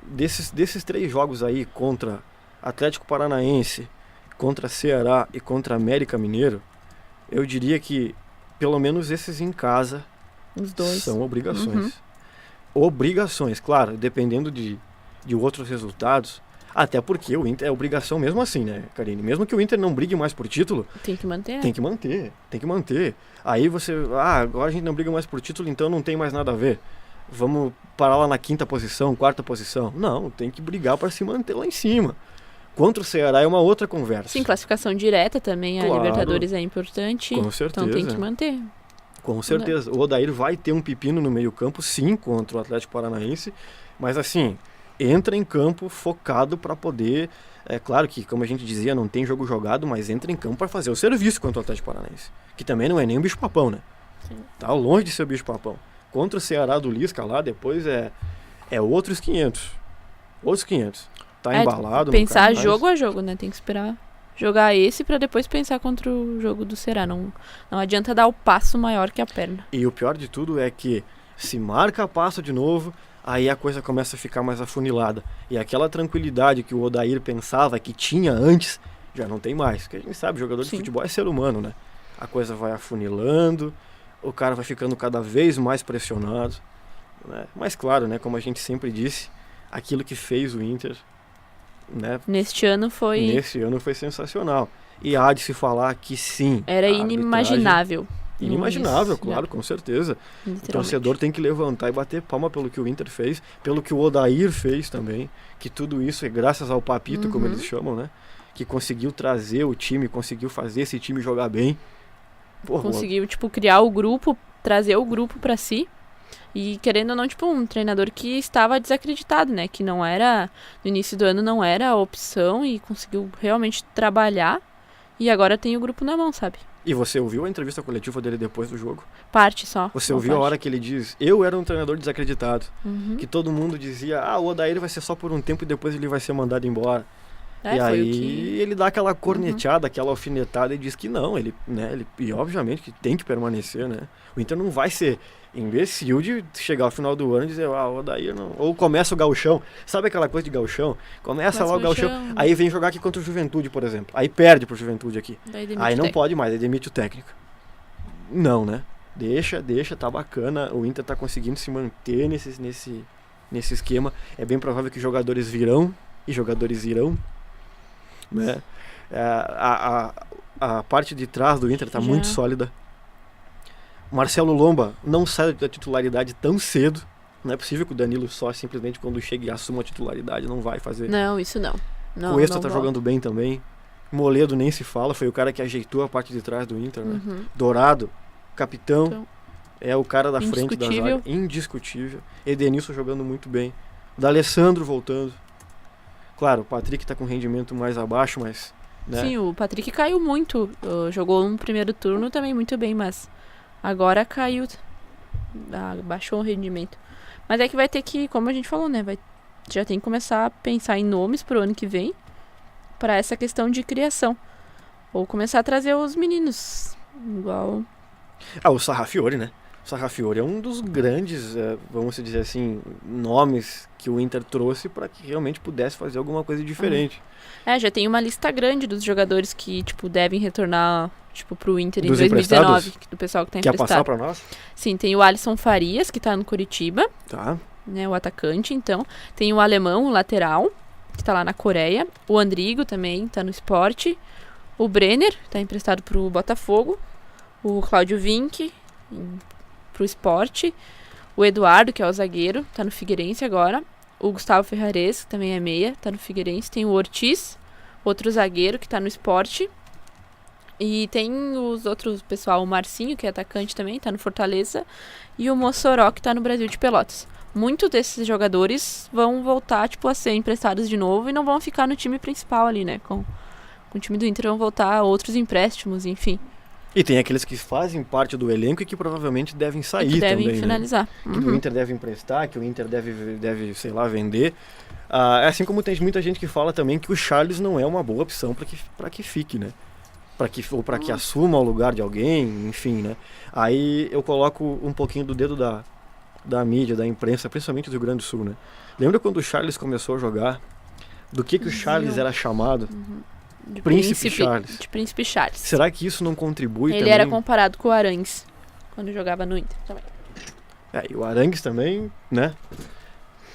desses 3 jogos aí contra Atlético Paranaense, contra Ceará e contra América Mineiro, eu diria que pelo menos esses em casa Os dois. são obrigações. Obrigações, claro, dependendo de outros resultados. Até porque o Inter é obrigação mesmo assim, né, Karine? Mesmo que o Inter não brigue mais por título... Tem que manter. Tem que manter. Aí você... agora a gente não briga mais por título, então não tem mais nada a ver. Vamos parar lá na 5ª posição, 4ª posição. Não, tem que brigar para se manter lá em cima. Contra o Ceará é uma outra conversa. Sim, classificação direta também, Claro. A Libertadores é importante. Com certeza. Então tem que manter. Com certeza. O Odair vai ter um pepino no meio campo, sim, contra o Atlético Paranaense. Mas assim... entra em campo focado para poder... É claro que, como a gente dizia, não tem jogo jogado, mas entra em campo para fazer o serviço contra o Atlético Paranaense. Que também não é nem um bicho-papão, né? Sim. Tá longe de ser o bicho-papão. Contra o Ceará do Lisca lá, depois é outros 500. Outros 500. Tá embalado. Pensar jogo a jogo, né? Tem que esperar jogar esse para depois pensar contra o jogo do Ceará. Não adianta dar o passo maior que a perna. E o pior de tudo é que se marca passo de novo... aí a coisa começa a ficar mais afunilada. E aquela tranquilidade que o Odair pensava que tinha antes, já não tem mais. Porque a gente sabe, jogador de futebol é ser humano, né? A coisa vai afunilando, o cara vai ficando cada vez mais pressionado. Né? Mas claro, né, como a gente sempre disse, aquilo que fez o Inter... né, Neste ano foi sensacional. E há de se falar que sim. Era inimaginável. Inimaginável, claro, com certeza. O torcedor tem que levantar e bater palma pelo que o Inter fez, pelo que o Odair fez também, que tudo isso é graças ao Papito, como eles chamam, né? Que conseguiu trazer o time, conseguiu fazer esse time jogar bem. Conseguiu, criar o grupo, trazer o grupo pra si. E querendo ou não, um treinador que estava desacreditado, né? Que não era, no início do ano não era a opção e conseguiu realmente trabalhar. E agora tem o grupo na mão, sabe? E você ouviu a entrevista coletiva dele depois do jogo? Parte só. Você ouviu a hora que ele diz, eu era um treinador desacreditado. Que todo mundo dizia, o Odair vai ser só por um tempo e depois ele vai ser mandado embora. E aí ele dá aquela corneteada, aquela alfinetada e diz que não, ele, e obviamente que tem que permanecer, né? O Inter não vai ser imbecil de chegar ao final do ano e dizer, o Odair não... Ou começa o gauchão, sabe aquela coisa de gauchão? Começa lá o gauchão, aí vem jogar aqui contra o Juventude, por exemplo. Aí perde pro Juventude aqui. Aí não pode mais, aí demite o técnico. Não, né? Deixa, tá bacana, o Inter tá conseguindo se manter nesse esquema. É bem provável que jogadores virão e jogadores irão, né? A parte de trás do Inter tá muito sólida. Marcelo Lomba não sai da titularidade tão cedo. Não é possível que o Danilo só simplesmente quando chega e assuma a titularidade não vai fazer. Não, isso não. O Cuesta tá jogando bem também. Moledo nem se fala, foi o cara que ajeitou a parte de trás do Inter, né? Uhum. Dourado, capitão, Então, é o cara da frente da indiscutível. zaga, indiscutível. Edenilson jogando muito bem. D'Alessandro voltando. Claro, o Patrick tá com rendimento mais abaixo, mas... né? Sim, o Patrick caiu muito. Jogou no primeiro turno também muito bem, mas agora caiu. Baixou o rendimento. Mas é que vai ter que, como a gente falou, né? Já tem que começar a pensar em nomes pro ano que vem para essa questão de criação. Ou começar a trazer os meninos. Igual. O Sarrafiori, né? O Sarrafiori é um dos grandes, vamos dizer assim, nomes que o Inter trouxe para que realmente pudesse fazer alguma coisa diferente. Já tem uma lista grande dos jogadores que, tipo, devem retornar, tipo, pro Inter em Dos 2019, emprestados? do pessoal que tá Quer passar emprestado. para nós? Sim, tem o Alisson Farias, que tá no Curitiba, Tá. né, o atacante, então. Tem o alemão, o lateral, que tá lá na Coreia. O Andrigo também tá no Sport. O Brenner, tá emprestado pro Botafogo. O Cláudio Vinck, pro Sport. O Eduardo, que é o zagueiro, tá no Figueirense agora. O Gustavo Ferrares, que também é meia, tá no Figueirense. Tem o Ortiz, outro zagueiro, que tá no Sport. E tem os outros, pessoal, o Marcinho, que é atacante também, tá no Fortaleza. E o Mossoró, que tá no Brasil de Pelotas. Muitos desses jogadores vão voltar, tipo, a ser emprestados de novo e não vão ficar no time principal ali, né? Com o time do Inter vão voltar a outros empréstimos, enfim. E tem aqueles que fazem parte do elenco e que provavelmente devem sair que devem também, finalizar. né? Que o Inter deve emprestar, que o Inter deve, sei lá, vender. Assim como tem muita gente que fala também que o Charles não é uma boa opção para que fique, né? Ou para que assuma o lugar de alguém, enfim, né? Aí eu coloco um pouquinho do dedo da mídia, da imprensa, principalmente do Rio Grande do Sul, né? Lembra quando o Charles começou a jogar? Do que o Charles era chamado? De Príncipe Charles. De Príncipe Charles. Será que isso não contribui Ele também? era comparado com o Arangues, quando jogava no Inter também. E o Arangues também, né?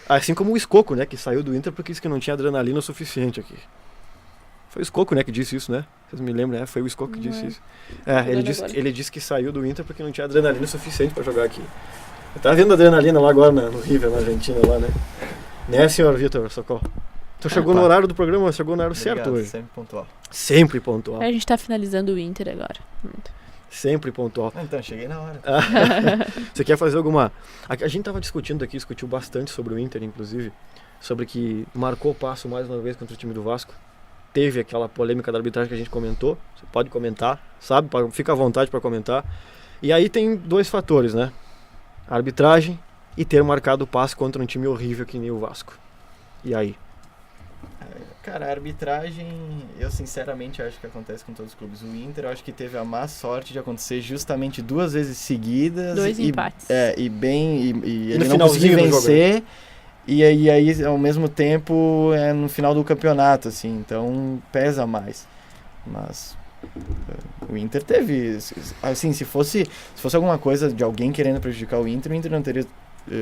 Assim como o Escoco, né? Que saiu do Inter porque disse que não tinha adrenalina o suficiente aqui. Foi o Escoco, né, que disse isso, né? Vocês me lembram, né? Foi o Escoco que disse isso. Ele disse que saiu do Inter porque não tinha adrenalina suficiente para jogar aqui. Eu tava vendo adrenalina lá agora no River, na Argentina, lá, né? Né, senhor Vitor Socorro? Tu chegou no horário do programa, chegou no horário certo hoje. Sempre pontual. Sempre pontual. A gente tá finalizando o Inter agora. Sempre pontual. Então, cheguei na hora. Você quer fazer alguma... A gente tava discutiu bastante sobre o Inter, inclusive, sobre que marcou o passo mais uma vez contra o time do Vasco. Teve aquela polêmica da arbitragem que a gente comentou. Você pode comentar, sabe? Fica à vontade para comentar. E aí tem dois fatores, né? A arbitragem e ter marcado o passe contra um time horrível que nem o Vasco. E aí? Cara, a arbitragem, eu sinceramente acho que acontece com todos os clubes. O Inter, eu acho que teve a má sorte de acontecer justamente 2 vezes seguidas. 2 empates. E ele não finalzinho conseguiu do jogo, vencer. E aí, ao mesmo tempo, no final do campeonato, assim. Então, pesa mais. Mas o Inter teve... Assim, se fosse alguma coisa de alguém querendo prejudicar o Inter não teria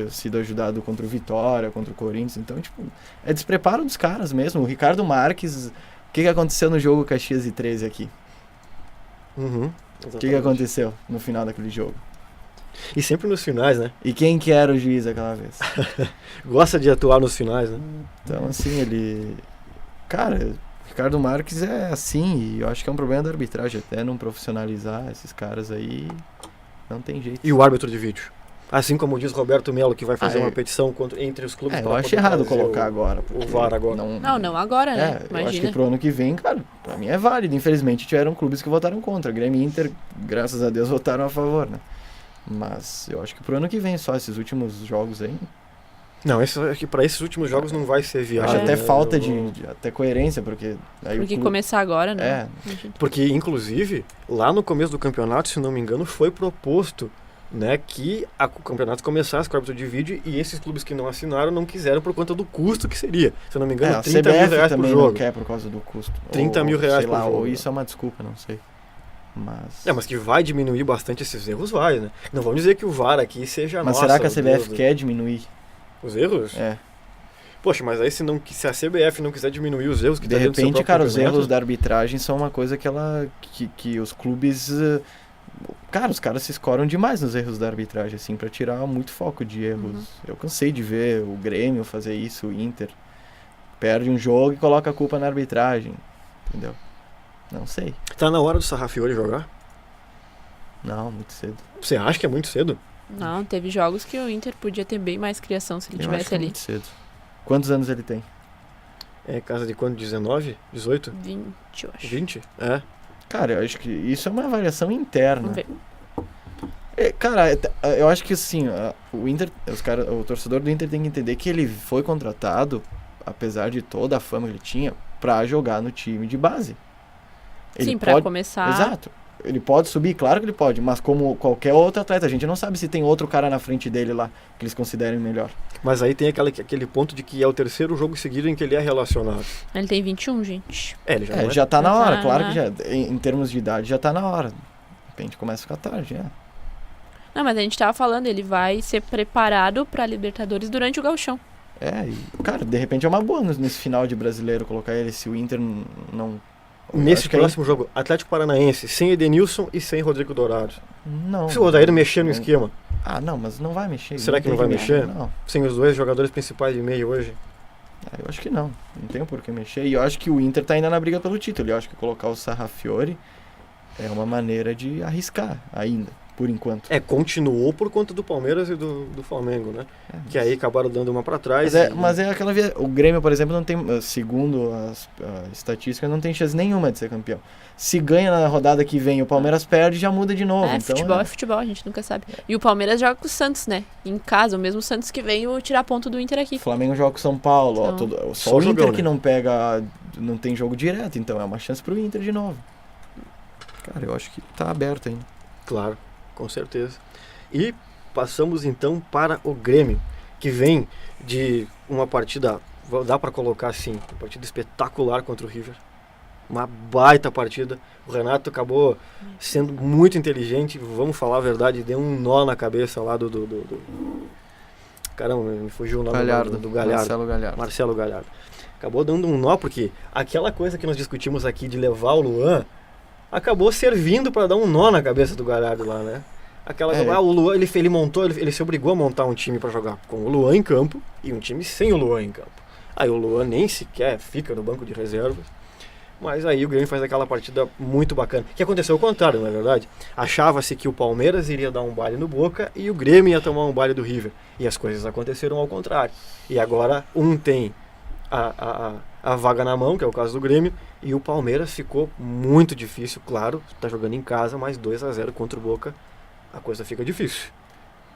sido ajudado contra o Vitória, contra o Corinthians. Então, tipo, é despreparo dos caras mesmo. O Ricardo Marques, o que aconteceu no jogo Caxias e 13 aqui? O que aconteceu no final daquele jogo? E sempre nos finais, né? E quem que era o juiz aquela vez? Gosta de atuar nos finais, né? Então, assim, ele... Cara, Ricardo Marques é assim, e eu acho que é um problema da arbitragem, até não profissionalizar esses caras aí, não tem jeito. E o árbitro de vídeo? Assim como diz Roberto Melo, que vai fazer uma petição entre os clubes. Eu acho errado colocar agora. O VAR agora. Não agora, né? Eu Imagina. acho que pro ano que vem, cara, pra mim é válido. Infelizmente tiveram clubes que votaram contra. Grêmio e Inter, graças a Deus, votaram a favor, né? Mas eu acho que pro ano que vem só, esses últimos jogos aí. Não, para esses últimos jogos não vai ser viável. Acho até né? falta de até coerência, porque... Aí Porque começar agora, né? Imagina. Porque, inclusive, lá no começo do campeonato, se não me engano, foi proposto, né, que o campeonato começasse com o árbitro de vídeo e esses clubes que não assinaram não quiseram por conta do custo que seria. Se eu não me engano, 30 mil reais por também jogo. não quer por causa do custo. 30 mil reais sei lá, por jogo. ou isso é uma desculpa, não sei. Mas que vai diminuir bastante esses erros, vai, né? Não vamos dizer que o VAR aqui seja Mas nossa, será que a CBF Deus, quer diminuir? os erros? É. Poxa, mas aí se a CBF não quiser diminuir os erros que De tá dentro do seu repente, próprio cara, os campeonato, erros da arbitragem são uma coisa que os clubes... Cara, os caras se escoram demais nos erros da arbitragem, assim, pra tirar muito foco de erros. Eu cansei de ver o Grêmio fazer isso, o Inter. Perde um jogo e coloca a culpa na arbitragem, entendeu? Não sei. Tá na hora do Sarrafiori jogar? Não, muito cedo. Você acha que é muito cedo? Não, teve jogos que o Inter podia ter bem mais criação se ele Eu acho tivesse que é ali. muito cedo. Quantos anos ele tem? É casa de quanto? 19? 18? 20, eu acho. 20? É. Cara, eu acho que isso é uma avaliação interna. Vamos ver. Cara, eu acho que assim, o Inter, o torcedor do Inter tem que entender que ele foi contratado, apesar de toda a fama que ele tinha, pra jogar no time de base. Ele Sim, pra começar. Exato. Ele pode subir, claro que ele pode, mas como qualquer outro atleta, a gente não sabe se tem outro cara na frente dele lá que eles considerem melhor. Mas aí tem aquele ponto de que é o terceiro jogo seguido em que ele é relacionado. Ele tem 21, gente. Ele já não é. Já tá na Já hora, tá, claro né? que já, em termos de idade, já tá na hora. De repente começa a ficar tarde, né? Não, mas a gente tava falando, ele vai ser preparado pra Libertadores durante o Gauchão. Cara, de repente é uma boa nesse final de brasileiro colocar ele, se o Inter não... Nesse acho que próximo jogo, Atlético Paranaense, sem Edenilson e sem Rodrigo Dourado. Não. Se o Odair mexer no esquema, Não, mas não vai mexer. Será que não vai mexer? Não. sem os dois jogadores principais de meio hoje, Eu acho que não. Não tem por que mexer. E eu acho que o Inter tá ainda na briga pelo título. Eu acho que colocar o Sarrafiori é uma maneira de arriscar ainda, por enquanto. continuou por conta do Palmeiras e do Flamengo, né? Que aí acabaram dando uma pra trás. Mas é aquela via. O Grêmio, por exemplo, não tem, segundo as estatísticas, não tem chance nenhuma de ser campeão. Se ganha na rodada que vem, o Palmeiras perde, já muda de novo. Então, Futebol é futebol, a gente nunca sabe. E o Palmeiras joga com o Santos, né? Em casa, o mesmo Santos que veio tirar ponto do Inter aqui. O Flamengo joga com o São Paulo. Então, Só o Inter jogão, que né? não pega, não tem jogo direto, então é uma chance pro Inter de novo. Cara, eu acho que tá aberto ainda. Claro, com certeza. E passamos então para o Grêmio, que vem de uma partida, dá para colocar assim, uma partida espetacular contra o River. Uma baita partida. O Renato acabou sendo muito inteligente, vamos falar a verdade, deu um nó na cabeça lá do caramba, me fugiu o nome do Galhardo. Marcelo Galhardo. Acabou dando um nó, porque aquela coisa que nós discutimos aqui de levar o Luan acabou servindo para dar um nó na cabeça do Galhardo lá, né? O Luan, ele se obrigou a montar um time para jogar com o Luan em campo e um time sem o Luan em campo. Aí o Luan nem sequer fica no banco de reservas. Mas aí o Grêmio faz aquela partida muito bacana. Que aconteceu o contrário, na verdade. Achava-se que o Palmeiras iria dar um baile no Boca e o Grêmio ia tomar um baile do River. E as coisas aconteceram ao contrário. E agora um tem a vaga na mão, que é o caso do Grêmio, e o Palmeiras ficou muito difícil, claro, está jogando em casa, mas 2-0 contra o Boca, a coisa fica difícil,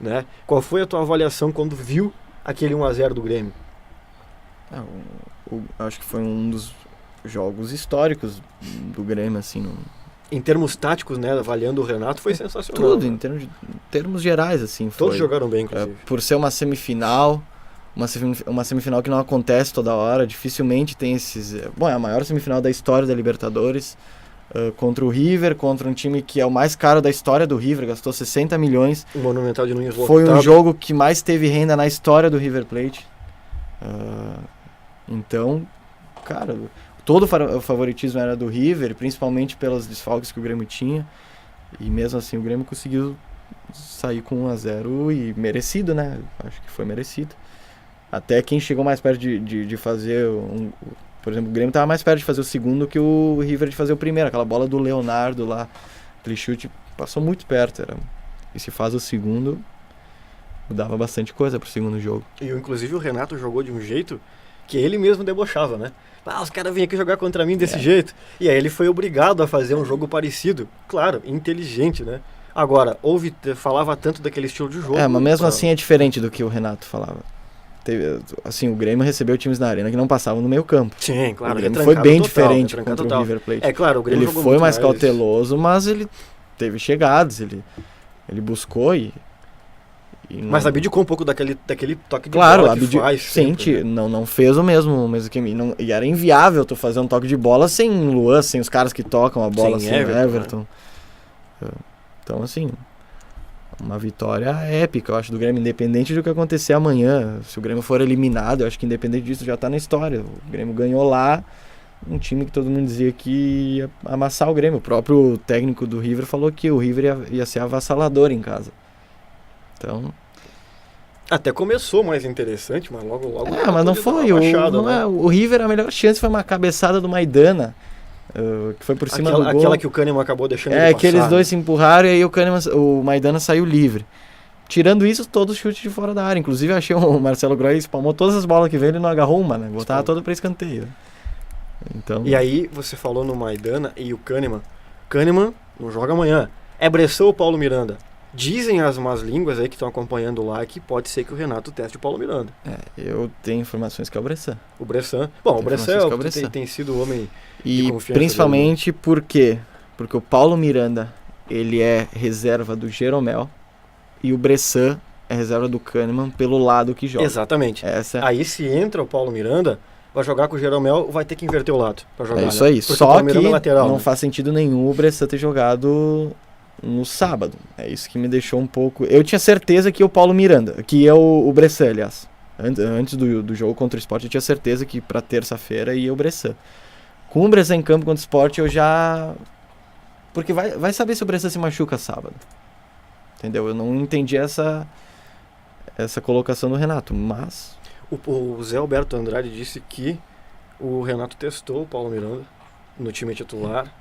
né? Qual foi a tua avaliação quando viu aquele 1-0 do Grêmio? Acho que foi um dos jogos históricos do Grêmio, assim, Em termos táticos, né, avaliando o Renato, foi sensacional. tudo, né? em termos gerais, assim, foi. Todos jogaram bem, inclusive. Por ser uma semifinal, uma semifinal que não acontece toda hora, dificilmente tem esses... Bom, é a maior semifinal da história da Libertadores, contra o River, contra um time que é o mais caro da história do River, gastou 60 milhões. O Monumental de Nunes Foi lotado. um jogo que mais teve renda na história do River Plate. Então, cara, todo o favoritismo era do River, principalmente pelos desfalques que o Grêmio tinha. E mesmo assim o Grêmio conseguiu sair com 1-0 e merecido, né? Acho que foi merecido. Até quem chegou mais perto de fazer por exemplo, o Grêmio estava mais perto de fazer o segundo que o River de fazer o primeiro. Aquela bola do Leonardo lá, aquele chute passou muito perto. E se faz o segundo, mudava bastante coisa pro segundo jogo. E inclusive o Renato jogou de um jeito que ele mesmo debochava, né? Os caras vêm aqui jogar contra mim desse jeito. E aí ele foi obrigado a fazer um jogo parecido. Claro, inteligente, né? Agora, falava tanto daquele estilo de jogo. Mas mesmo assim é diferente do que o Renato falava. Assim, o Grêmio recebeu times na arena que não passavam no meio campo. Sim, claro. O Grêmio foi bem diferente contra o River Plate. É claro, o Grêmio ele jogou foi muito mais cauteloso, mas ele teve chegadas, ele buscou e mas abdicou um pouco daquele toque de claro, bola que faz. Sempre, não fez o mesmo que e era inviável tu fazer um toque de bola sem Luan, sem os caras que tocam a bola, sem Everton. Né? Então, assim, uma vitória épica, eu acho, do Grêmio, independente do que acontecer amanhã. Se o Grêmio for eliminado, eu acho que independente disso já tá na história. O Grêmio ganhou lá, um time que todo mundo dizia que ia amassar o Grêmio. O próprio técnico do River falou que o River ia ser avassalador em casa. Então... Até começou mais interessante, mas logo mas não foi. O River, a melhor chance foi uma cabeçada do Maidana. que foi por cima do gol. Aquela que o Kahneman acabou deixando ele É, passar, que eles né? dois se empurraram e aí o Maidana saiu livre. Tirando isso, todos os chutes de fora da área. Inclusive, eu achei o Marcelo Groy espalmou todas as bolas que veio, ele não agarrou uma, né? Botava toda pra escanteio. Então, E aí, você falou no Maidana e o Kahneman. Kahneman não joga amanhã. É Bressan ou Paulo Miranda? Dizem as más línguas aí que estão acompanhando lá que pode ser que o Renato teste o Paulo Miranda. eu tenho informações que é o Bressan. O Bressan. Bom, Tem o Bressan informações que é o Bressan. tem sido o homem. E confiança principalmente por quê? Porque o Paulo Miranda, ele é reserva do Jeromel e o Bressan é reserva do Kahneman pelo lado que joga. Exatamente. Essa Aí se entra o Paulo Miranda, vai jogar com o Jeromel, vai ter que inverter o lado pra jogar. é isso né? aí. Porque o Só Paulo que Miranda é lateral, não né? faz sentido nenhum o Bressan ter jogado no sábado. É isso que me deixou um pouco... Eu tinha certeza que o Paulo Miranda, que é o Bressan, aliás. Antes do jogo contra o Sport, eu tinha certeza que pra terça-feira ia o Bressan. Com o Bressan em campo contra o Sport, eu já... Porque vai saber se o Bressan se machuca sábado. Entendeu? Eu não entendi essa colocação do Renato, mas... O Zé Alberto Andrade disse que o Renato testou o Paulo Miranda no time titular,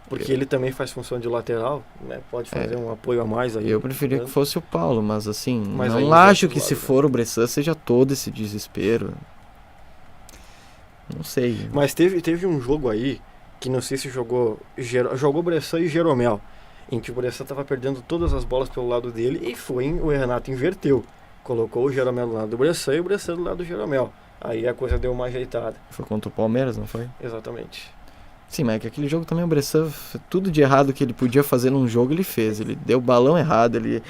porque ele também faz função de lateral, né? Pode fazer um apoio a mais aí. Eu preferia que fosse o Paulo, mas assim, Mas aí não inverte acho o que lado, se né? for o Bressan seja todo esse desespero. Não sei. Mas teve um jogo aí que não sei se jogou Bressan e Jeromel, em que o Bressan estava perdendo todas as bolas pelo lado dele e o Renato inverteu. Colocou o Jeromel do lado do Bressan e o Bressan do lado do Jeromel. Aí a coisa deu uma ajeitada. Foi contra o Palmeiras, não foi? Exatamente. Sim, mas é que aquele jogo também o Bressan, tudo de errado que ele podia fazer num jogo, ele fez. Ele deu o balão errado, ele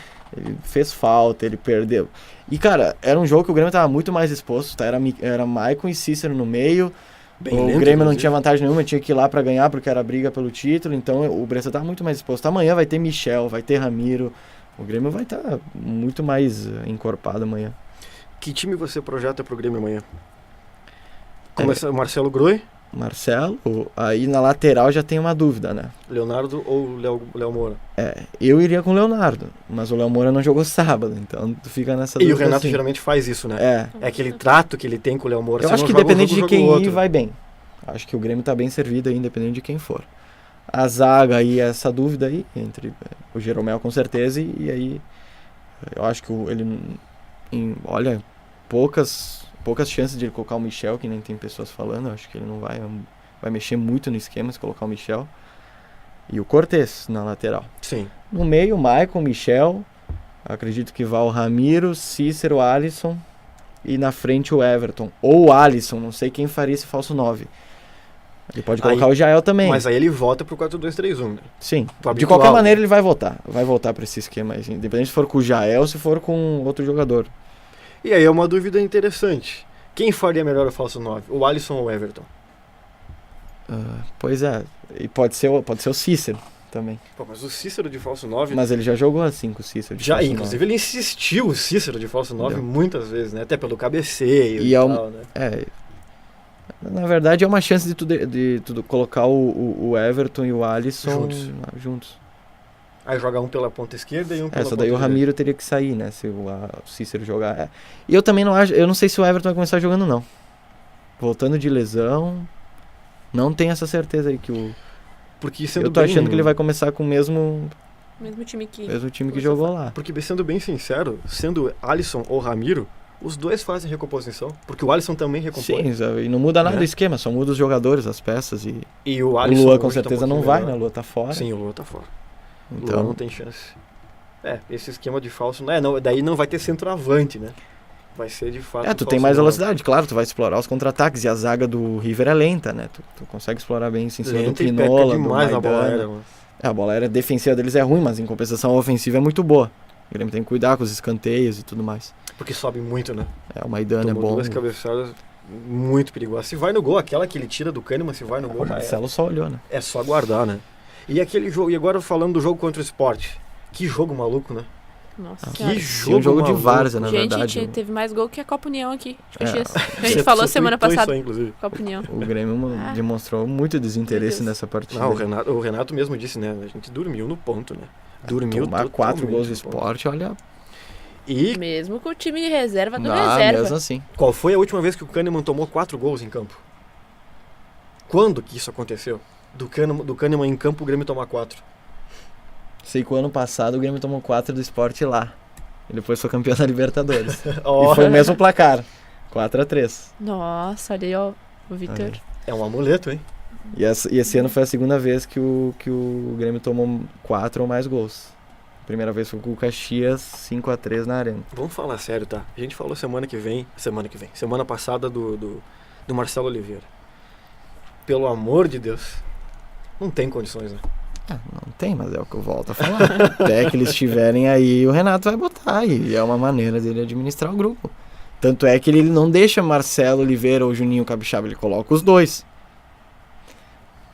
fez falta, ele perdeu. E, cara, era um jogo que o Grêmio tava muito mais exposto, tá? Era Maicon e Cícero no meio. Bem O lento, Grêmio não inclusive. tinha vantagem nenhuma, tinha que ir lá pra ganhar porque era briga pelo título, então o Bressan tava muito mais exposto. Amanhã vai ter Michel, vai ter Ramiro, o Grêmio vai estar muito mais encorpado amanhã. Que time você projeta pro Grêmio amanhã? Começa Marcelo Groi, Marcelo, aí na lateral já tem uma dúvida, né? Leonardo ou Léo Moura? Eu iria com o Leonardo, mas o Léo Moura não jogou sábado, então tu fica nessa E dúvida. o Renato assim. geralmente faz isso, né? É, Aquele trato que ele tem com o Léo Moura. eu Se acho não que joga um independente jogo, de quem joga o ir, outro. vai bem. Acho que o Grêmio tá bem servido aí, independente de quem for. A zaga aí, essa dúvida aí, entre o Jeromel com certeza, e aí eu acho que olha, poucas chances de ele colocar o Michel, que nem tem pessoas falando, eu acho que ele não vai mexer muito no esquema se colocar o Michel. E o Cortez na lateral. Sim. No meio, Maicon, Michel, acredito que vá o Ramiro, Cícero, Alisson, e na frente o Everton. Ou o Alisson, não sei quem faria esse falso 9. Ele pode colocar Aí- o Jael também. Mas aí ele volta pro 4-2-3-1, né? Sim, Pro de habitual. qualquer maneira ele vai voltar para esse esquema aí, independente se for com o Jael ou se for com outro jogador. E aí é uma dúvida interessante. Quem faria melhor o falso 9? O Alisson ou o Everton? Pois é, e pode ser o Cícero também. Pô, mas o Cícero de falso 9... Mas ele já jogou assim com o Cícero. de Já, falso inclusive, ele insistiu, o Cícero de falso 9, Entendeu? muitas vezes, né? Até pelo cabeceio E e é tal, né? 9. Na verdade é uma chance de tu colocar o Everton e o Alisson juntos. Aí joga um pela ponta esquerda e um pela Só ponta daí o direita. Ramiro teria que sair, né? Se o Cícero jogar. E eu também não acho. Eu não sei se o Everton vai começar jogando, não. Voltando de lesão. Não tenho essa certeza aí que o. Porque sendo Eu tô bem- achando que ele vai começar com o mesmo Mesmo time que... time que Começou jogou lá. Porque, sendo bem sincero, sendo Alisson ou Ramiro, os dois fazem recomposição. Porque o Alisson também recompõe. Sim, e não muda nada Né? do esquema, só muda os jogadores, as peças. E E o o Alisson Luan hoje com tá um certeza não pouquinho vai, melhor. né? O Luan tá fora. Sim, o Luan tá fora. O Luan Então, não tem chance. Esse esquema de falso... daí não vai ter centroavante, né? Vai ser de fato... tu um tem falso mais 9. velocidade, claro, tu vai explorar os contra-ataques. E a zaga do River é lenta, né? Tu consegue explorar bem isso em cima do Lenta e peca Quinola, do demais na bola Maidana. aérea, mano. A bola aérea defensiva deles é ruim, mas em compensação a ofensiva é muito boa. O Grêmio tem que cuidar com os escanteios e tudo mais. Porque sobe muito, né? O Maidana é Tomou bom. duas cabeçadas muito perigosas. Se vai no gol, aquela que ele tira do Kahneman, se vai no gol, O já Marcelo só olhou, né? é só aguardar, né? E aquele jogo, e agora falando do jogo contra o Sport. Que jogo maluco, né? Nossa Que senhora. E jogo um jogo de maluco. várzea, na Gente, verdade. teve mais gol que a Copa União aqui de Caxias. A Você- gente falou você semana tweetou passada. Isso aí, inclusive. Copa União. O Grêmio demonstrou muito desinteresse Meu Deus. nessa partida. Não, o Renato mesmo disse, né? A gente dormiu no ponto, né? Dormiu Tomar 4 totalmente gols de no ponto. esporte, olha. E Mesmo com o time de reserva do Não, reserva. mesmo assim. qual foi a última vez que o Kahneman tomou 4 gols em campo? Quando que isso aconteceu? do Kahneman em campo, o Grêmio toma 4. Sei que o ano passado o Grêmio tomou 4 do Sport lá. E depois foi campeão da Libertadores. Ó, E foi o mesmo placar. 4-3. Nossa, olha aí, ó. O Vitor. Olha. é um amuleto, hein? E esse ano foi a segunda vez que o Grêmio tomou 4 ou mais gols. A primeira vez foi com o Caxias, 5-3 na Arena. Vamos falar sério, tá? A gente falou semana passada do Marcelo Oliveira. Pelo amor de Deus, não tem condições, né? Não tem, mas é o que eu volto a falar. Até que eles estiverem aí, o Renato vai botar. E é uma maneira dele administrar o grupo. Tanto é que ele não deixa Marcelo Oliveira ou Juninho Capixaba, ele coloca os dois.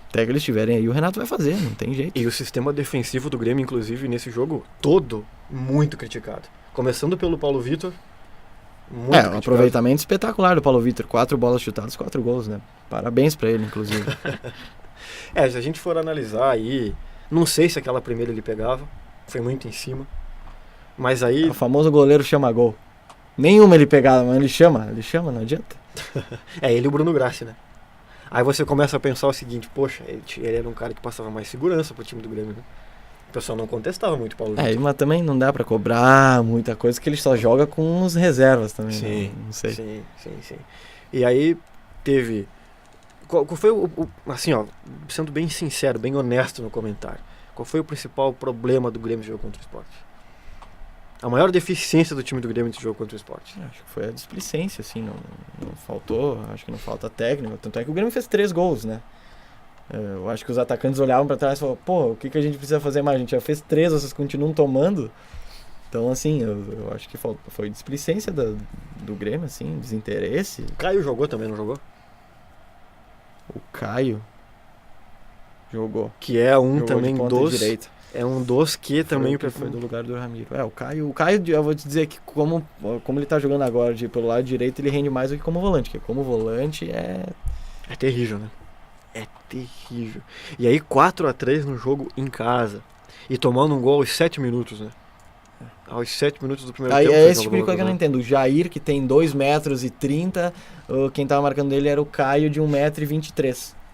Até que eles estiverem aí, o Renato vai fazer, não tem jeito. E o sistema defensivo do Grêmio, inclusive, nesse jogo, todo muito criticado. Começando pelo Paulo Vitor. Muito Um criticado. aproveitamento espetacular do Paulo Vitor. 4 bolas chutadas, 4 gols, né? Parabéns pra ele, inclusive. Se a gente for analisar aí, não sei se aquela primeira ele pegava, foi muito em cima. Mas aí, O famoso goleiro chama gol. Nenhuma ele pegava, mas ele chama, não adianta. ele e o Bruno Grassi, né? Aí você começa a pensar o seguinte, poxa, ele era um cara que passava mais segurança pro time do Grêmio, né? O pessoal não contestava muito o Paulo Vitor. Mas também não dá pra cobrar muita coisa, que ele só joga com os reservas também. Sim, né? Não sei. Sim. E aí teve... Qual foi assim, ó, sendo bem sincero, bem honesto no comentário, qual foi o principal problema do Grêmio no jogo contra o Sport? A maior deficiência do time do Grêmio nesse jogo contra o Sport? Acho que foi a displicência, assim, não faltou, acho que não falta técnica. Tanto é que o Grêmio fez 3 gols, né? Eu acho que os atacantes olhavam pra trás e falavam, pô, o que a gente precisa fazer mais? A gente já fez 3, vocês continuam tomando. Então, assim, eu acho que foi displicência do Grêmio, assim, desinteresse. O Caio jogou também, não jogou? O Caio jogou. Que é um Jogou também de ponta dos... direita. É um dos que também... Foi do lugar do Ramiro. O Caio, eu vou te dizer que como ele tá jogando agora pelo lado direito, ele rende mais do que como volante. Porque como volante é terrível, né? É terrível. E aí 4-3 no jogo em casa. E tomando um gol aos 7 minutos, né? Aos 7 minutos do primeiro tempo. É esse tipo de coisa que eu não entendo. O Jair, que tem 2,30 m, quem tava marcando ele era o Caio de 1,23 m.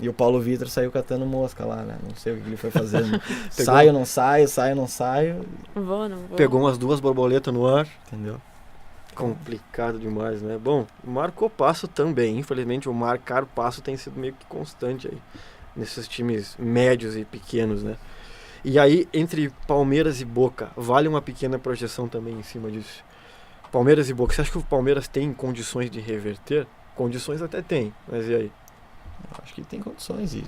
E o Paulo Vitor saiu catando mosca lá, né? Não sei o que ele foi fazendo. Saio, não saio. Não vou. Pegou umas 2 borboletas no ar. Entendeu? Complicado demais, né? Bom, marcou passo também. Infelizmente, o marcar passo tem sido meio que constante aí. Nesses times médios e pequenos, né? E aí, entre Palmeiras e Boca, vale uma pequena projeção também em cima disso. Palmeiras e Boca, você acha que o Palmeiras tem condições de reverter? Condições até tem, mas e aí? Eu acho que tem condições e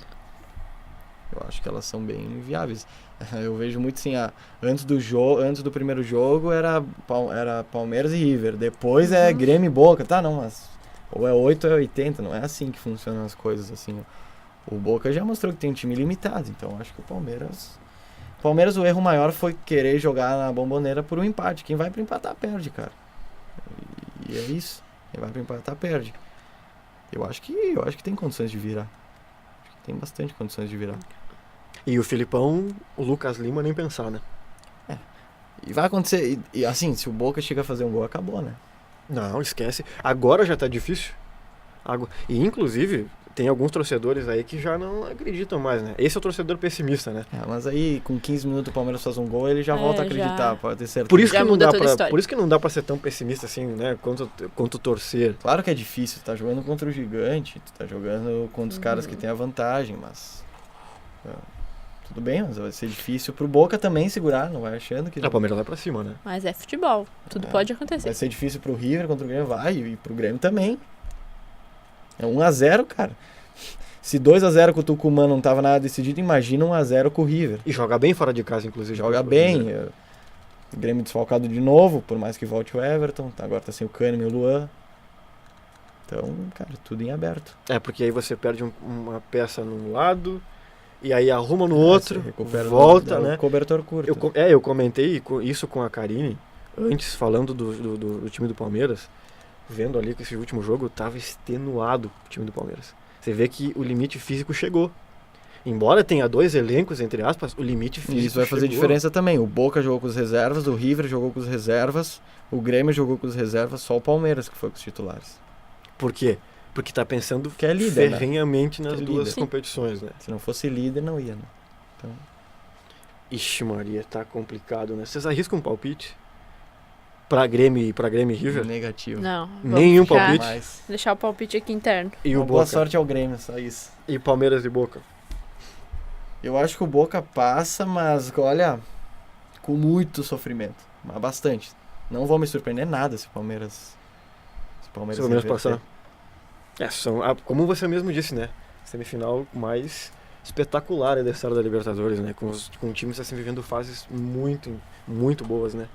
eu acho que elas são bem viáveis. Eu vejo muito assim, antes do primeiro jogo era Palmeiras e River, depois é Grêmio e Boca, tá? Não, mas ou é 8 ou é 80, não é assim que funcionam as coisas assim. O Boca já mostrou que tem um time limitado, então acho que o Palmeiras, o erro maior foi querer jogar na Bomboneira por um empate. Quem vai pra empatar perde, cara. E é isso. Quem vai pra empatar perde. Eu acho que tem condições de virar. Acho que tem bastante condições de virar. E o Filipão, o Lucas Lima, nem pensar, né? E vai acontecer. E assim, se o Boca chega a fazer um gol, acabou, né? Não, esquece. Agora já tá difícil. E inclusive, tem alguns torcedores aí que já não acreditam mais, né? Esse é o torcedor pessimista, né? Mas aí, com 15 minutos o Palmeiras faz um gol, ele já volta a acreditar, pode ter certeza. Por isso, Já que não muda dá toda a história. por isso que não dá pra ser tão pessimista assim, né? Quanto torcer. Claro que é difícil, tu tá jogando contra o gigante, tu tá jogando contra os caras que tem a vantagem, mas... tudo bem, mas vai ser difícil pro Boca também segurar, não vai achando que... A Palmeiras vai pra cima, né? Mas é futebol. Tudo pode acontecer. Vai ser difícil pro River contra o Grêmio, e pro Grêmio também. É 1-0, cara. Se 2-0 com o Tucumã não tava nada decidido, imagina 1-0 com o River. E joga bem fora de casa, inclusive. Joga bem. O Grêmio desfalcado de novo, por mais que volte o Everton. Agora tá sem o Kahneman e o Luan. Então, cara, tudo em aberto. Porque aí você perde uma peça num lado, e aí arruma no outro, Recupera volta, no né? cobertor curto. Eu comentei isso com a Karine, antes, falando do time do Palmeiras, vendo ali que esse último jogo tava extenuado o time do Palmeiras. Você vê que o limite físico chegou. Embora tenha 2 elencos, entre aspas, o limite físico Isso vai fazer diferença também. O Boca jogou com os reservas, o River jogou com os reservas, o Grêmio jogou com os reservas, só o Palmeiras que foi com os titulares. Por quê? Porque tá pensando Que é líder, né? ferrenhamente nas Que é duas líder. competições, né? Se não fosse líder, não ia, né? Então, Ixi, Maria, tá complicado, né? Vocês arriscam um palpite? Pra Grêmio e River? negativo. Não. Nenhum vamos ficar- palpite? Mas, Deixar o palpite aqui interno. E o boa Boca? sorte ao Grêmio, só isso. E Palmeiras e Boca? Eu acho que o Boca passa, mas olha, com muito sofrimento. Mas bastante. Não vou me surpreender nada se o Palmeiras. Se o Palmeiras, Se o Palmeiras reverter. passar. Como você mesmo disse, né? Semifinal mais espetacular da história da Libertadores, né? Com times assim vivendo fases muito, muito boas, né?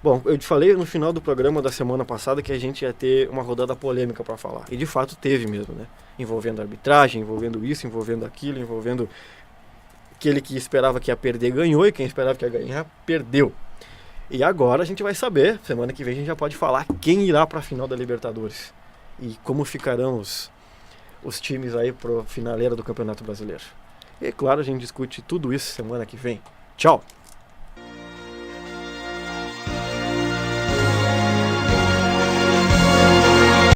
Bom, eu te falei no final do programa da semana passada que a gente ia ter uma rodada polêmica para falar. E de fato teve mesmo, né? Envolvendo arbitragem, envolvendo isso, envolvendo aquilo, envolvendo aquele que esperava que ia perder ganhou e quem esperava que ia ganhar perdeu. E agora a gente vai saber, semana que vem a gente já pode falar quem irá para a final da Libertadores e como ficarão os times aí pro finaleira do Campeonato Brasileiro. E claro, a gente discute tudo isso semana que vem. Tchau!